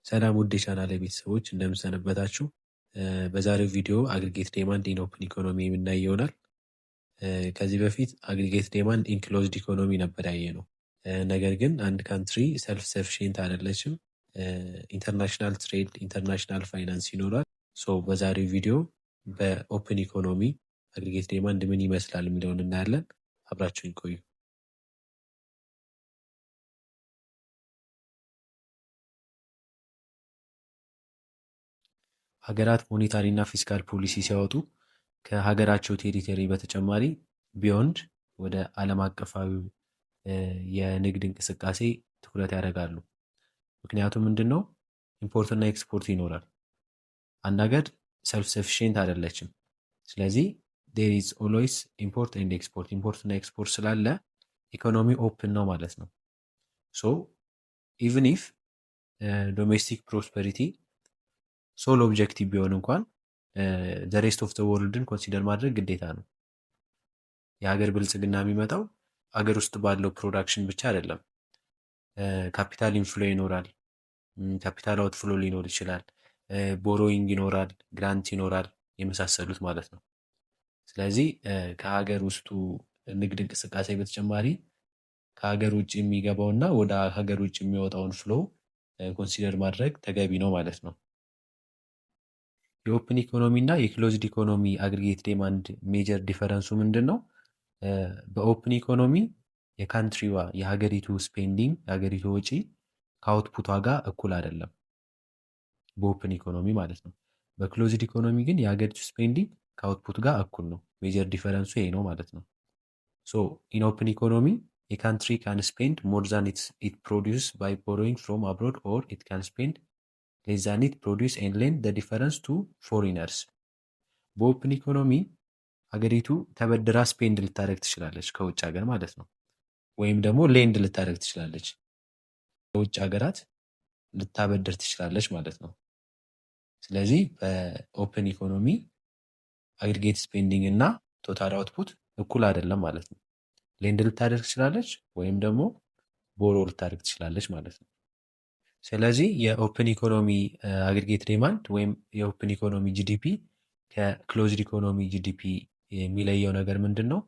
ሰላም ውድ የቻናሌ ቤተሰቦች እንደምን ሰነበታችሁ። በዛሬው ቪዲዮ አግሪጌት ዴማንድ ኢን ኦፕን ኢኮኖሚ የምናይ ይሆናል። ከዚህ በፊት አግሪጌት ዴማንድ ኢን ክሎዝድ ኢኮኖሚ ነበር ያየነው። ነገር ግን አንድ ካንትሪ ሰልፍ ሰፊሽንት አይደለችም። ኢንተርናሽናል ትሬድ፣ ኢንተርናሽናል ፋይናንስ ይኖራል። በዛሬው ቪዲዮ በኦፕን ኢኮኖሚ አግሪጌት ዴማንድ ምን ይመስላል የሚለውን እናያለን። አብራችሁን ቆዩ። ሀገራት ሞኔታሪ እና ፊስካል ፖሊሲ ሲያወጡ ከሀገራቸው ቴሪቶሪ በተጨማሪ ቢዮንድ ወደ ዓለም አቀፋዊ የንግድ እንቅስቃሴ ትኩረት ያደርጋሉ። ምክንያቱም ምንድን ነው? ኢምፖርት እና ኤክስፖርት ይኖራል። አንድ ሀገር ሰልፍ ሰፊሽንት አይደለችም። ስለዚህ ዴር ኢዝ ኦልዌይስ ኢምፖርት ኤንድ ኤክስፖርት። ኢምፖርት እና ኤክስፖርት ስላለ ኢኮኖሚ ኦፕን ነው ማለት ነው። ሶ ኢቭን ኢፍ ዶሜስቲክ ፕሮስፐሪቲ ሶል ኦብጀክቲቭ ቢሆን እንኳን ሬስት ኦፍ ዘ ወርልድን ኮንሲደር ማድረግ ግዴታ ነው። የሀገር ብልጽግና የሚመጣው አገር ውስጥ ባለው ፕሮዳክሽን ብቻ አይደለም። ካፒታል ኢንፍሎ ይኖራል፣ ካፒታል አውትፍሎ ሊኖር ይችላል፣ ቦሮዊንግ ይኖራል፣ ግራንት ይኖራል፣ የመሳሰሉት ማለት ነው። ስለዚህ ከሀገር ውስጡ ንግድ እንቅስቃሴ በተጨማሪ ከሀገር ውጭ የሚገባውና ወደ ሀገር ውጭ የሚወጣውን ፍሎ ኮንሲደር ማድረግ ተገቢ ነው ማለት ነው። የኦፕን ኢኮኖሚ እና የክሎዝድ ኢኮኖሚ አግሪጌት ዴማንድ ሜጀር ዲፈረንሱ ምንድን ነው? በኦፕን ኢኮኖሚ የካንትሪዋ የሀገሪቱ ስፔንዲንግ የሀገሪቱ ወጪ ከአውትፑቷ ጋር እኩል አይደለም፣ በኦፕን ኢኮኖሚ ማለት ነው። በክሎዝድ ኢኮኖሚ ግን የሀገሪቱ ስፔንዲንግ ከአውትፑት ጋር እኩል ነው። ሜጀር ዲፈረንሱ ይሄ ነው ማለት ነው። ሶ ኢን ኦፕን ኢኮኖሚ የካንትሪ ካን ስፔንድ ሞር ዛን ኢት ፕሮዲውስ ባይ ቦሮዊንግ ፍሮም አብሮድ ኦር ኢት ካን ስፔንድ ሌስ ዛን ኢት ፕሮዲውስ ኤንድ ሌንድ ዘ ዲፈረንስ ቱ ፎሪነርስ። በኦፕን ኢኮኖሚ ሀገሪቱ ተበድራ ስፔንድ ልታደርግ ትችላለች ከውጭ ሀገር ማለት ነው። ወይም ደግሞ ሌንድ ልታደርግ ትችላለች፣ ከውጭ ሀገራት ልታበድር ትችላለች ማለት ነው። ስለዚህ በኦፕን ኢኮኖሚ አግሪጌት ስፔንዲንግ እና ቶታል አውትፑት እኩል አይደለም ማለት ነው። ሌንድ ልታደርግ ትችላለች ወይም ደግሞ ቦሮ ልታደርግ ትችላለች ማለት ነው። ስለዚህ የኦፕን ኢኮኖሚ አግሪጌት ዴማንድ ወይም የኦፕን ኢኮኖሚ ጂዲፒ ከክሎዝድ ኢኮኖሚ ጂዲፒ የሚለየው ነገር ምንድን ነው?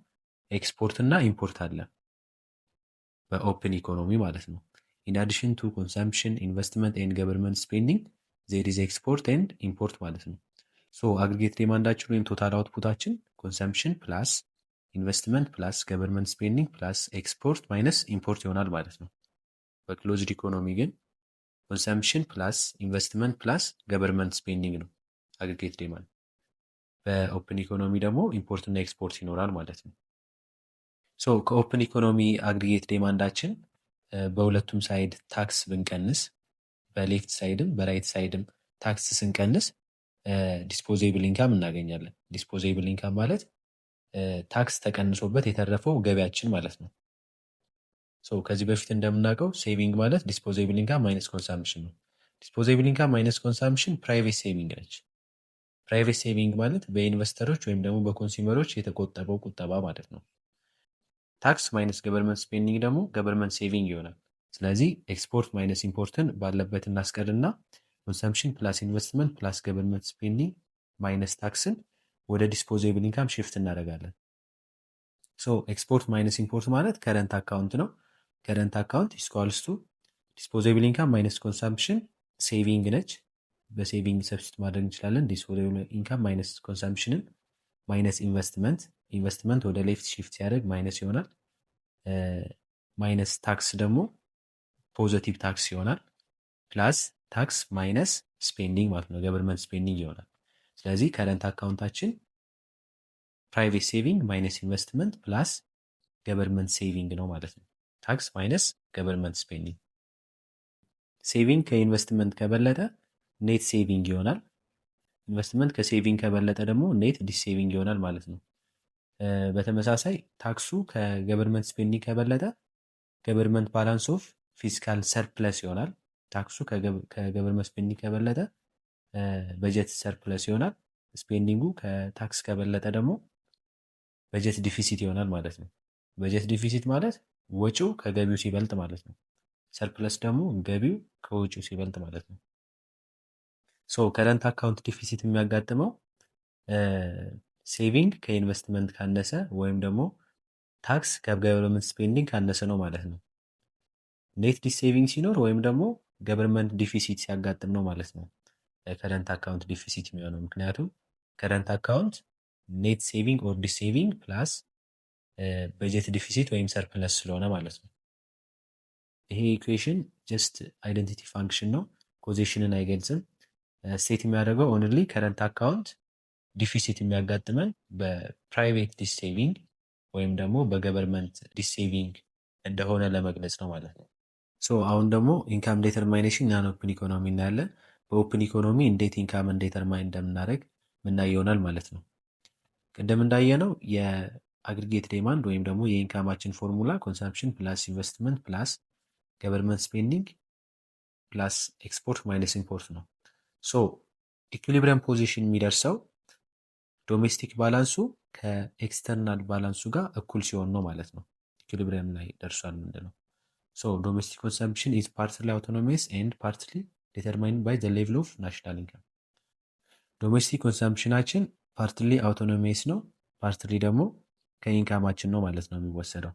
ኤክስፖርት እና ኢምፖርት አለ በኦፕን ኢኮኖሚ ማለት ነው። ኢን አዲሽን ቱ ኮንሰምፕሽን፣ ኢንቨስትመንት ኤንድ ገቨርንመንት ስፔንዲንግ ዜር ኢዝ ኤክስፖርት ኤንድ ኢምፖርት ማለት ነው። ሶ አግሪጌት ዴማንዳችን ወይም ቶታል አውትፑታችን ኮንሰምፕሽን ፕላስ ኢንቨስትመንት ፕላስ ገቨርንመንት ስፔንዲንግ ፕላስ ኤክስፖርት ማይነስ ኢምፖርት ይሆናል ማለት ነው። በክሎዝድ ኢኮኖሚ ግን ኮንሰምፕሽን ፕላስ ኢንቨስትመንት ፕላስ ገቨርንመንት ስፔንዲንግ ነው አግሪጌት ዴማንድ። በኦፕን ኢኮኖሚ ደግሞ ኢምፖርት እና ኤክስፖርት ይኖራል ማለት ነው። ሶ ከኦፕን ኢኮኖሚ አግሪጌት ዴማንዳችን በሁለቱም ሳይድ ታክስ ብንቀንስ፣ በሌፍት ሳይድም በራይት ሳይድም ታክስ ስንቀንስ ዲስፖዜብል ኢንካም እናገኛለን። ዲስፖዜብል ኢንካም ማለት ታክስ ተቀንሶበት የተረፈው ገቢያችን ማለት ነው። ከዚህ በፊት እንደምናውቀው ሴቪንግ ማለት ዲስፖዜብል ኢንካም ማይነስ ኮንሳምፕሽን ነው። ዲስፖዜብል ኢንካም ማይነስ ኮንሳምፕሽን ፕራይቬት ሴቪንግ ነች። ፕራይቬት ሴቪንግ ማለት በኢንቨስተሮች ወይም ደግሞ በኮንሱመሮች የተቆጠበው ቁጠባ ማለት ነው። ታክስ ማይነስ ገቨርንመንት ስፔንዲንግ ደግሞ ገቨርንመንት ሴቪንግ ይሆናል። ስለዚህ ኤክስፖርት ማይነስ ኢምፖርትን ባለበት እናስቀርና ኮንሰምፕሽን ፕላስ ኢንቨስትመንት ፕላስ ገቨርንመንት ስፔንዲንግ ማይነስ ታክስን ወደ ዲስፖዜብል ኢንካም ሽፍት እናደርጋለን። ኤክስፖርት ማይነስ ኢምፖርት ማለት ከረንት አካውንት ነው። ከረንት አካውንት ኢስኳልስ ቱ ዲስፖዜብል ኢንካም ማይነስ ኮንሰምፕሽን ሴቪንግ ነች። በሴቪንግ ሰብስቲት ማድረግ እንችላለን። ዲስፖዜብል ኢንካም ማይነስ ኮንሰምፕሽንን ማይነስ ኢንቨስትመንት ወደ ሌፍት ሽፍት ሲያደርግ ማይነስ ይሆናል። ማይነስ ታክስ ደግሞ ፖዘቲቭ ታክስ ይሆናል። ፕላስ ታክስ ማይነስ ስፔንዲንግ ማለት ነው፣ ገቨርንመንት ስፔንዲንግ ይሆናል። ስለዚህ ከረንት አካውንታችን ፕራይቬት ሴቪንግ ማይነስ ኢንቨስትመንት ፕላስ ገቨርንመንት ሴቪንግ ነው ማለት ነው። ታክስ ማይነስ ገቨርንመንት ስፔንዲንግ። ሴቪንግ ከኢንቨስትመንት ከበለጠ ኔት ሴቪንግ ይሆናል። ኢንቨስትመንት ከሴቪንግ ከበለጠ ደግሞ ኔት ዲሴቪንግ ይሆናል ማለት ነው። በተመሳሳይ ታክሱ ከገቨርንመንት ስፔንዲንግ ከበለጠ ገቨርንመንት ባላንስ ኦፍ ፊስካል ሰርፕለስ ይሆናል። ታክሱ ከገቨርንመንት ስፔንዲንግ ከበለጠ በጀት ሰርፕለስ ይሆናል። ስፔንዲንጉ ከታክስ ከበለጠ ደግሞ በጀት ዲፊሲት ይሆናል ማለት ነው። በጀት ዲፊሲት ማለት ወጪው ከገቢው ሲበልጥ ማለት ነው። ሰርፕለስ ደግሞ ገቢው ከወጪው ሲበልጥ ማለት ነው። ሶ ከረንት አካውንት ዲፊሲት የሚያጋጥመው ሴቪንግ ከኢንቨስትመንት ካነሰ ወይም ደግሞ ታክስ ከገቨርንመንት ስፔንዲንግ ካነሰ ነው ማለት ነው። ኔት ዲስ ሴቪንግ ሲኖር ወይም ደግሞ ገቨርንመንት ዲፊሲት ሲያጋጥም ነው ማለት ነው ከረንት አካውንት ዲፊሲት የሚሆነው። ምክንያቱም ከረንት አካውንት ኔት ሴቪንግ ኦር ዲስ ሴቪንግ ፕላስ በጀት ዲፊሲት ወይም ሰርፕለስ ስለሆነ ማለት ነው። ይሄ ኢኩዌሽን ጀስት አይደንቲቲ ፋንክሽን ነው፣ ኮዜሽንን አይገልጽም። ስቴት የሚያደርገው ኦንሊ ከረንት አካውንት ዲፊሲት የሚያጋጥመን በፕራይቬት ዲስ ሴቪንግ ወይም ደግሞ በገቨርንመንት ዲስ ሴቪንግ እንደሆነ ለመግለጽ ነው ማለት ነው። ሶ አሁን ደግሞ ኢንካም ዴተርማይኔሽን ናን ኦፕን ኢኮኖሚ እናያለን። በኦፕን ኢኮኖሚ እንዴት ኢንካምን ዴተርማይን እንደምናደርግ ምናይ ይሆናል ማለት ነው። ቅድም እንዳየነው የአግሪጌት ዴማንድ ወይም ደግሞ የኢንካማችን ፎርሙላ ኮንሰምፕሽን ፕላስ ኢንቨስትመንት ፕላስ ገቨርንመንት ስፔንዲንግ ፕላስ ኤክስፖርት ማይነስ ኢምፖርት ነው። ሶ ኢኩሊብሪየም ፖዚሽን የሚደርሰው ዶሜስቲክ ባላንሱ ከኤክስተርናል ባላንሱ ጋር እኩል ሲሆን ነው ማለት ነው። ኢኩሊብሪየም ላይ ደርሷል ምንድነው። ሶ ዶሜስቲክ ኮንሰምፕሽን ኢዝ ፓርትሊ አውቶኖሚስ ኤንድ ፓርትሊ ዲተርማይንድ ባይ ዘ ሌቭል ኦፍ ናሽናል ኢንካም። ዶሜስቲክ ኮንሰምፕሽናችን ፓርትሊ አውቶኖሚስ ነው፣ ፓርትሊ ደግሞ ከኢንካማችን ነው ማለት ነው የሚወሰደው።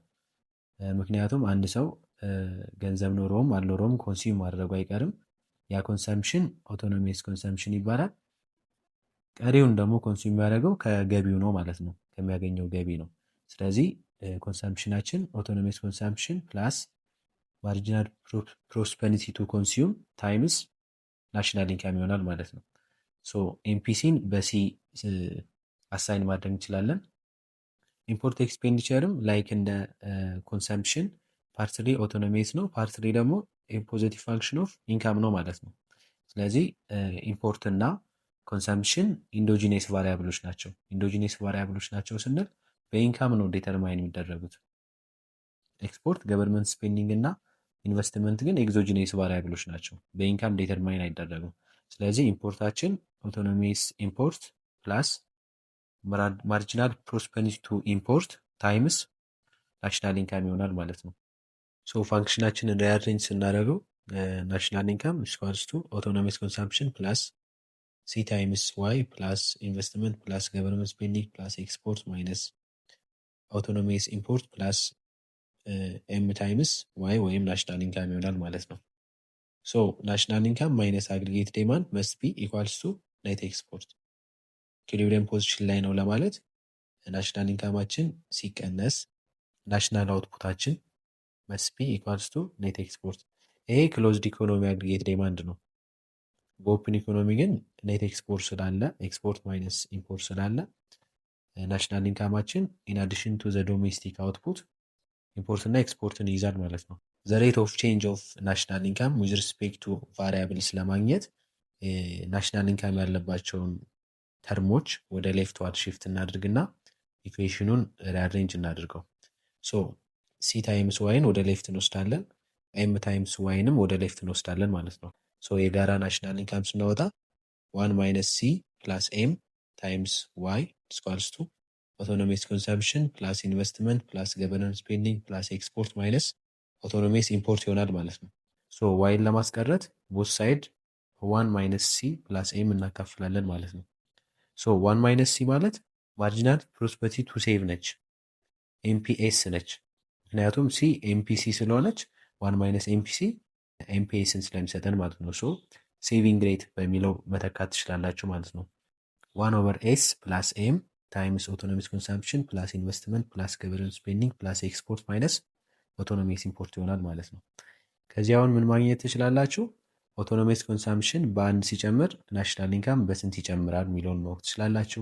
ምክንያቱም አንድ ሰው ገንዘብ ኖሮም አልኖረውም ኮንሱም ማድረጉ አይቀርም። ያ ኮንሰምፕሽን አውቶኖሚስ ኮንሰምፕሽን ይባላል። ቀሪውን ደግሞ ኮንሱም የሚያደርገው ከገቢው ነው ማለት ነው፣ ከሚያገኘው ገቢ ነው። ስለዚህ ኮንሰምፕሽናችን አውቶኖሚስ ኮንሰምፕሽን ፕላስ ማርጂናል ፕሮስፐሪቲ ቱ ኮንሱም ታይምስ ናሽናል ኢንካም ይሆናል ማለት ነው። ሶ ኤምፒሲን በሲ አሳይን ማድረግ እንችላለን። ኢምፖርት ኤክስፔንዲቸርም ላይክ እንደ ኮንሰምፕሽን ፓርትሊ አውቶኖሚስ ነው፣ ፓርትሊ ደግሞ ፖዚቲቭ ፋንክሽን ኦፍ ኢንካም ነው ማለት ነው። ስለዚህ ኢምፖርት እና ኮንሰምፕሽን ኢንዶጂኔስ ቫሪያብሎች ናቸው። ኢንዶጂኔስ ቫሪያብሎች ናቸው ስንል በኢንካም ነው ዴተርማይን የሚደረጉት። ኤክስፖርት፣ ገቨርንመንት ስፔንዲንግ እና ኢንቨስትመንት ግን ኤግዞጂኔስ ቫሪያብሎች ናቸው፣ በኢንካም ዴተርማይን አይደረጉም። ስለዚህ ኢምፖርታችን አውቶኖሚስ ኢምፖርት ፕላስ ማርጂናል ፕሮስፐሪቲ ቱ ኢምፖርት ታይምስ ናሽናል ኢንካም ይሆናል ማለት ነው። ሶ ፋንክሽናችንን ሪአሬንጅ ስናደርገው ናሽናል ኢንካም ኢኳልስ ቱ አውቶኖሚስ ኮንሰምፕሽን ፕላስ ሲ ታይምስ ዋይ ፕላስ ኢንቨስትመንት ፕላስ ገቨርንመንት ስፔንዲንግ ፕላስ ኤክስፖርት ማይነስ አውቶኖሚስ ኢምፖርት ፕላስ ኤም ታይምስ ዋይ ወይም ናሽናል ኢንካም ይሆናል ማለት ነው። ሶ ናሽናል ኢንካም ማይነስ አግሪጌት ዴማንድ መስት ቢ ኢኳልስ ቱ ኔት ኤክስፖርት። ኢኩሊብሪየም ፖዚሽን ላይ ነው ለማለት ናሽናል ኢንካማችን ሲቀነስ ናሽናል አውትፑታችን መስት ቢ ኢኳልስ ቱ ኔት ኤክስፖርት። ይሄ ክሎዝድ ኢኮኖሚ አግሪጌት ዴማንድ ነው። በኦፕን ኢኮኖሚ ግን ኔት ኤክስፖርት ስላለ ኤክስፖርት ማይነስ ኢምፖርት ስላለ ናሽናል ኢንካማችን ኢን አዲሽን ቱ ዘ ዶሜስቲክ አውትፑት ኢምፖርት እና ኤክስፖርትን ይይዛል ማለት ነው። ዘ ሬት ኦፍ ቼንጅ ኦፍ ናሽናል ኢንካም ዊዝ ሪስፔክት ቱ ቫሪያብልስ ለማግኘት ናሽናል ኢንካም ያለባቸውን ተርሞች ወደ ሌፍት ዋርድ ሽፍት እናድርግና ኢኩዌሽኑን ሪአሬንጅ እናድርገው። ሶ ሲ ታይምስ ዋይን ወደ ሌፍት እንወስዳለን፣ ኤም ታይምስ ዋይንም ወደ ሌፍት እንወስዳለን ማለት ነው። ሶ የጋራ ናሽናል ኢንካም ስናወጣ 1 ማይነስ ሲ ፕላስ ኤም ታይምስ ዋይ ኢኳልስ ቱ አውቶኖሚስ ኮንሰምፕሽን ፕላስ ኢንቨስትመንት ፕላስ ገቨርንመንት ስፔንዲንግ ፕላስ ኤክስፖርት ማይነስ አውቶኖሚስ ኢምፖርት ይሆናል ማለት ነው። ሶ ዋይን ለማስቀረት ቦት ሳይድ 1 ማይነስ ሲ ፕላስ ኤም እናካፍላለን ማለት ነው። ሶ 1 ማይነስ ሲ ማለት ማርጂናል ፕሮስፐሪቲ ቱ ሴቭ ነች፣ ኤምፒኤስ ነች። ምክንያቱም ሲ ኤምፒሲ ስለሆነች 1 ማይነስ ኤምፒሲ ኤምፒኤስን ስለሚሰጠን ማለት ነው። ሶ ሴቪንግ ሬት በሚለው መተካት ትችላላችሁ ማለት ነው። 1 ኦቨር ኤስ ፕላስ ኤም ታይምስ አውቶኖሚስ ኮንሰምፕሽን ፕላስ ኢንቨስትመንት ፕላስ ገቨርንመንት ስፔንዲንግ ፕላስ ኤክስፖርት ማይነስ አውቶኖሚስ ኢምፖርት ይሆናል ማለት ነው። ከዚህ አሁን ምን ማግኘት ትችላላችሁ? አውቶኖሚስ ኮንሰምፕሽን በአንድ ሲጨምር ናሽናል ኢንካም በስንት ይጨምራል የሚለውን ማወቅ ትችላላችሁ።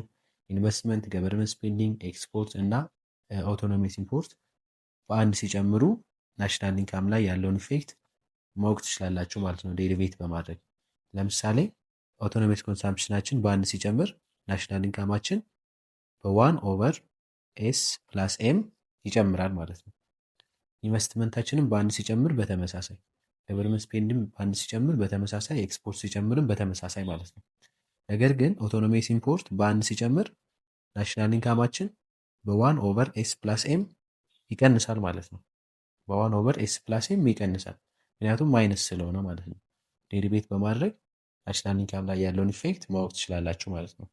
ኢንቨስትመንት፣ ገቨርንመንት ስፔንዲንግ፣ ኤክስፖርት እና አውቶኖሚስ ኢምፖርት በአንድ ሲጨምሩ ናሽናል ኢንካም ላይ ያለውን ኢፌክት ማወቅ ትችላላችሁ ማለት ነው፣ ዴሪቬት በማድረግ ለምሳሌ አውቶኖሚስ ኮንሰምፕሽናችን በአንድ ሲጨምር ናሽናል ኢንካማችን በ1 ኦቨር ኤስ ፕላስ ኤም ይጨምራል ማለት ነው። ኢንቨስትመንታችንም በአንድ ሲጨምር በተመሳሳይ፣ ገቨርንመንት ስፔንድም በአንድ ሲጨምር በተመሳሳይ፣ ኤክስፖርት ሲጨምርም በተመሳሳይ ማለት ነው። ነገር ግን አውቶኖሚስ ኢምፖርት በአንድ ሲጨምር ናሽናል ኢንካማችን በ1 ኦቨር ኤስ ፕላስ ኤም ይቀንሳል ማለት ነው። በ1 ኦቨር ኤስ ፕላስ ኤም ይቀንሳል፣ ምክንያቱም ማይነስ ስለሆነ ማለት ነው። ዴሪቬት በማድረግ ናሽናል ኢንካም ላይ ያለውን ኢፌክት ማወቅ ትችላላችሁ ማለት ነው።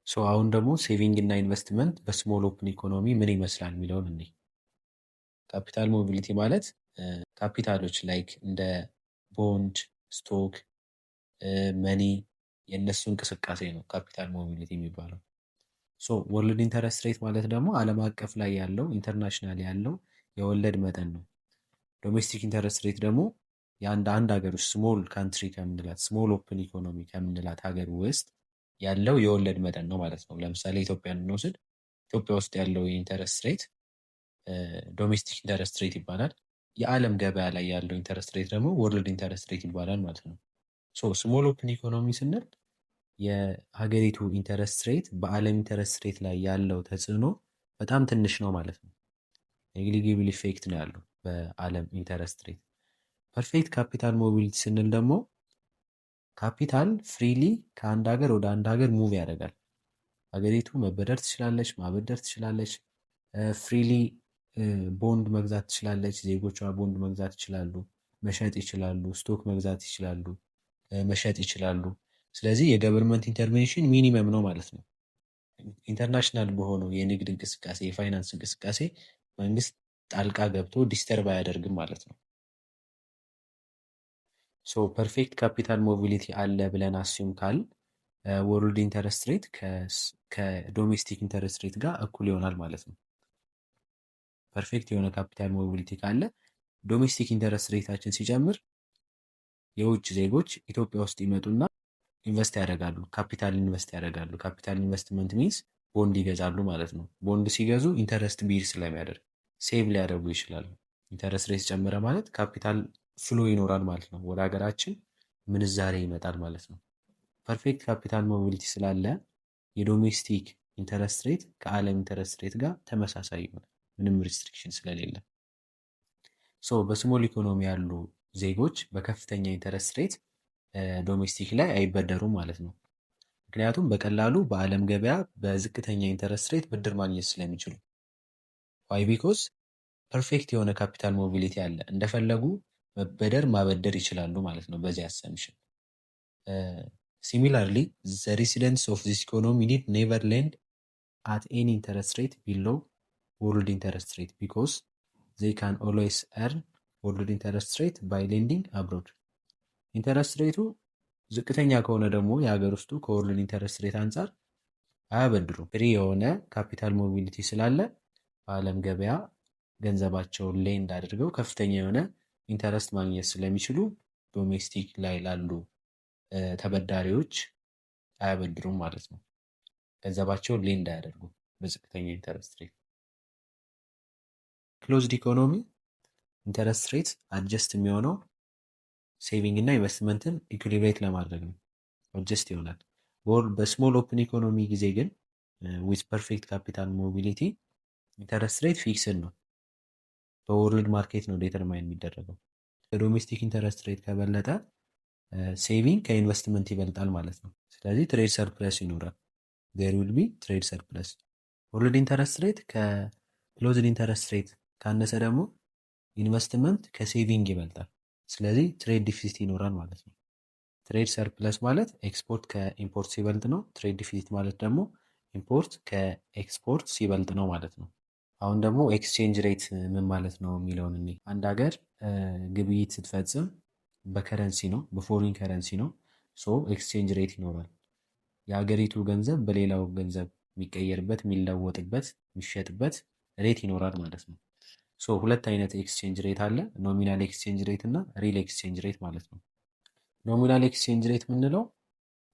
ሶ አሁን ደግሞ ሴቪንግ እና ኢንቨስትመንት በስሞል ኦፕን ኢኮኖሚ ምን ይመስላል የሚለውን እኔ ካፒታል ሞቢሊቲ ማለት ካፒታሎች ላይክ እንደ ቦንድ፣ ስቶክ፣ መኒ የእነሱ እንቅስቃሴ ነው ካፒታል ሞቢሊቲ የሚባለው። ሶ ወርልድ ኢንተረስት ሬት ማለት ደግሞ ዓለም አቀፍ ላይ ያለው ኢንተርናሽናል ያለው የወለድ መጠን ነው። ዶሜስቲክ ኢንተረስት ሬት ደግሞ አንድ ሀገር ውስጥ ስሞል ካንትሪ ከምንላት ስሞል ኦፕን ኢኮኖሚ ከምንላት ሀገር ውስጥ ያለው የወለድ መጠን ነው ማለት ነው። ለምሳሌ ኢትዮጵያን እንወስድ። ኢትዮጵያ ውስጥ ያለው የኢንተረስት ሬት ዶሜስቲክ ኢንተረስት ሬት ይባላል። የዓለም ገበያ ላይ ያለው ኢንተረስት ሬት ደግሞ ወርልድ ኢንተረስት ሬት ይባላል ማለት ነው። ሶ ስሞል ኦፕን ኢኮኖሚ ስንል የሀገሪቱ ኢንተረስት ሬት በዓለም ኢንተረስት ሬት ላይ ያለው ተጽዕኖ በጣም ትንሽ ነው ማለት ነው። ኔግሊጂብል ኢፌክት ነው ያለው በዓለም ኢንተረስት ሬት። ፐርፌክት ካፒታል ሞቢሊቲ ስንል ደግሞ ካፒታል ፍሪሊ ከአንድ ሀገር ወደ አንድ ሀገር ሙቭ ያደርጋል። ሀገሪቱ መበደር ትችላለች፣ ማበደር ትችላለች። ፍሪሊ ቦንድ መግዛት ትችላለች። ዜጎቿ ቦንድ መግዛት ይችላሉ፣ መሸጥ ይችላሉ። ስቶክ መግዛት ይችላሉ፣ መሸጥ ይችላሉ። ስለዚህ የገቨርንመንት ኢንተርቬንሽን ሚኒመም ነው ማለት ነው። ኢንተርናሽናል በሆነው የንግድ እንቅስቃሴ፣ የፋይናንስ እንቅስቃሴ መንግስት ጣልቃ ገብቶ ዲስተርብ አያደርግም ማለት ነው። ሶ ፐርፌክት ካፒታል ሞቢሊቲ አለ ብለን አስዩም ካል ወርልድ ኢንተረስት ሬት ከዶሜስቲክ ኢንተረስት ሬት ጋር እኩል ይሆናል ማለት ነው። ፐርፌክት የሆነ ካፒታል ሞቢሊቲ ካለ ዶሜስቲክ ኢንተረስት ሬታችን ሲጨምር የውጭ ዜጎች ኢትዮጵያ ውስጥ ይመጡና ኢንቨስት ያደርጋሉ፣ ካፒታል ኢንቨስት ያደርጋሉ። ካፒታል ኢንቨስትመንት ሚንስ ቦንድ ይገዛሉ ማለት ነው። ቦንድ ሲገዙ ኢንተረስት ቢር ስለሚያደርግ ሴቭ ሊያደርጉ ይችላሉ። ኢንተረስት ሬት ጨመረ ማለት ካፒታል ፍሎ ይኖራል ማለት ነው። ወደ ሀገራችን ምንዛሬ ይመጣል ማለት ነው። ፐርፌክት ካፒታል ሞቢሊቲ ስላለ የዶሜስቲክ ኢንተረስት ሬት ከዓለም ኢንተረስት ሬት ጋር ተመሳሳይ ይሆናል፣ ምንም ሪስትሪክሽን ስለሌለ። ሶ በስሞል ኢኮኖሚ ያሉ ዜጎች በከፍተኛ ኢንተረስት ሬት ዶሜስቲክ ላይ አይበደሩም ማለት ነው። ምክንያቱም በቀላሉ በዓለም ገበያ በዝቅተኛ ኢንተረስት ሬት ብድር ማግኘት ስለሚችሉ። ዋይ ቢኮዝ ፐርፌክት የሆነ ካፒታል ሞቢሊቲ አለ። እንደፈለጉ መበደር ማበደር ይችላሉ ማለት ነው በዚህ አሰምሽን። ሲሚላርሊ ዘ ሬሲደንትስ ኦፍ ዚስ ኢኮኖሚ ኒድ ኔቨር ሌንድ አት ኤኒ ኢንተረስት ሬት ቢሎ ወርልድ ኢንተረስት ሬት ቢኮዝ ዜይ ካን ኦልዌይስ ኤርን ወርልድ ኢንተረስት ሬት ባይ ሌንዲንግ አብሮድ። ኢንተረስት ሬቱ ዝቅተኛ ከሆነ ደግሞ የሀገር ውስጡ ከወርልድ ኢንተረስት ሬት አንጻር አያበድሩም። ፍሪ የሆነ ካፒታል ሞቢሊቲ ስላለ በዓለም ገበያ ገንዘባቸውን ሌንድ አድርገው ከፍተኛ የሆነ ኢንተረስት ማግኘት ስለሚችሉ ዶሜስቲክ ላይ ላሉ ተበዳሪዎች አያበድሩም ማለት ነው። ገንዘባቸውን ሌንድ አያደርጉም በዝቅተኛ ኢንተረስት ሬት። ክሎዝድ ኢኮኖሚ ኢንተረስት ሬት አድጀስት የሚሆነው ሴቪንግ እና ኢንቨስትመንትን ኢኩሊብሬት ለማድረግ ነው። አድጀስት ይሆናል። በስሞል ኦፕን ኢኮኖሚ ጊዜ ግን ዊዝ ፐርፌክት ካፒታል ሞቢሊቲ ኢንተረስት ሬት ፊክስድ ነው። በወርልድ ማርኬት ነው ዴተርማይን የሚደረገው። ከዶሜስቲክ ኢንተረስት ሬት ከበለጠ ሴቪንግ ከኢንቨስትመንት ይበልጣል ማለት ነው። ስለዚህ ትሬድ ሰርፕለስ ይኖራል። ዜር ዊል ቢ ትሬድ ሰርፕለስ። ወርልድ ኢንተረስት ሬት ከክሎዝድ ኢንተረስት ሬት ካነሰ ደግሞ ኢንቨስትመንት ከሴቪንግ ይበልጣል። ስለዚህ ትሬድ ዲፊሲት ይኖራል ማለት ነው። ትሬድ ሰርፕለስ ማለት ኤክስፖርት ከኢምፖርት ሲበልጥ ነው። ትሬድ ዲፊሲት ማለት ደግሞ ኢምፖርት ከኤክስፖርት ሲበልጥ ነው ማለት ነው። አሁን ደግሞ ኤክስቼንጅ ሬት ምን ማለት ነው የሚለውን እኔ አንድ ሀገር ግብይት ስትፈጽም በከረንሲ ነው፣ በፎሪን ከረንሲ ነው። ሶ ኤክስቼንጅ ሬት ይኖራል። የሀገሪቱ ገንዘብ በሌላው ገንዘብ የሚቀየርበት፣ የሚለወጥበት፣ የሚሸጥበት ሬት ይኖራል ማለት ነው። ሶ ሁለት አይነት ኤክስቼንጅ ሬት አለ፣ ኖሚናል ኤክስቼንጅ ሬት እና ሪል ኤክስቼንጅ ሬት ማለት ነው። ኖሚናል ኤክስቼንጅ ሬት የምንለው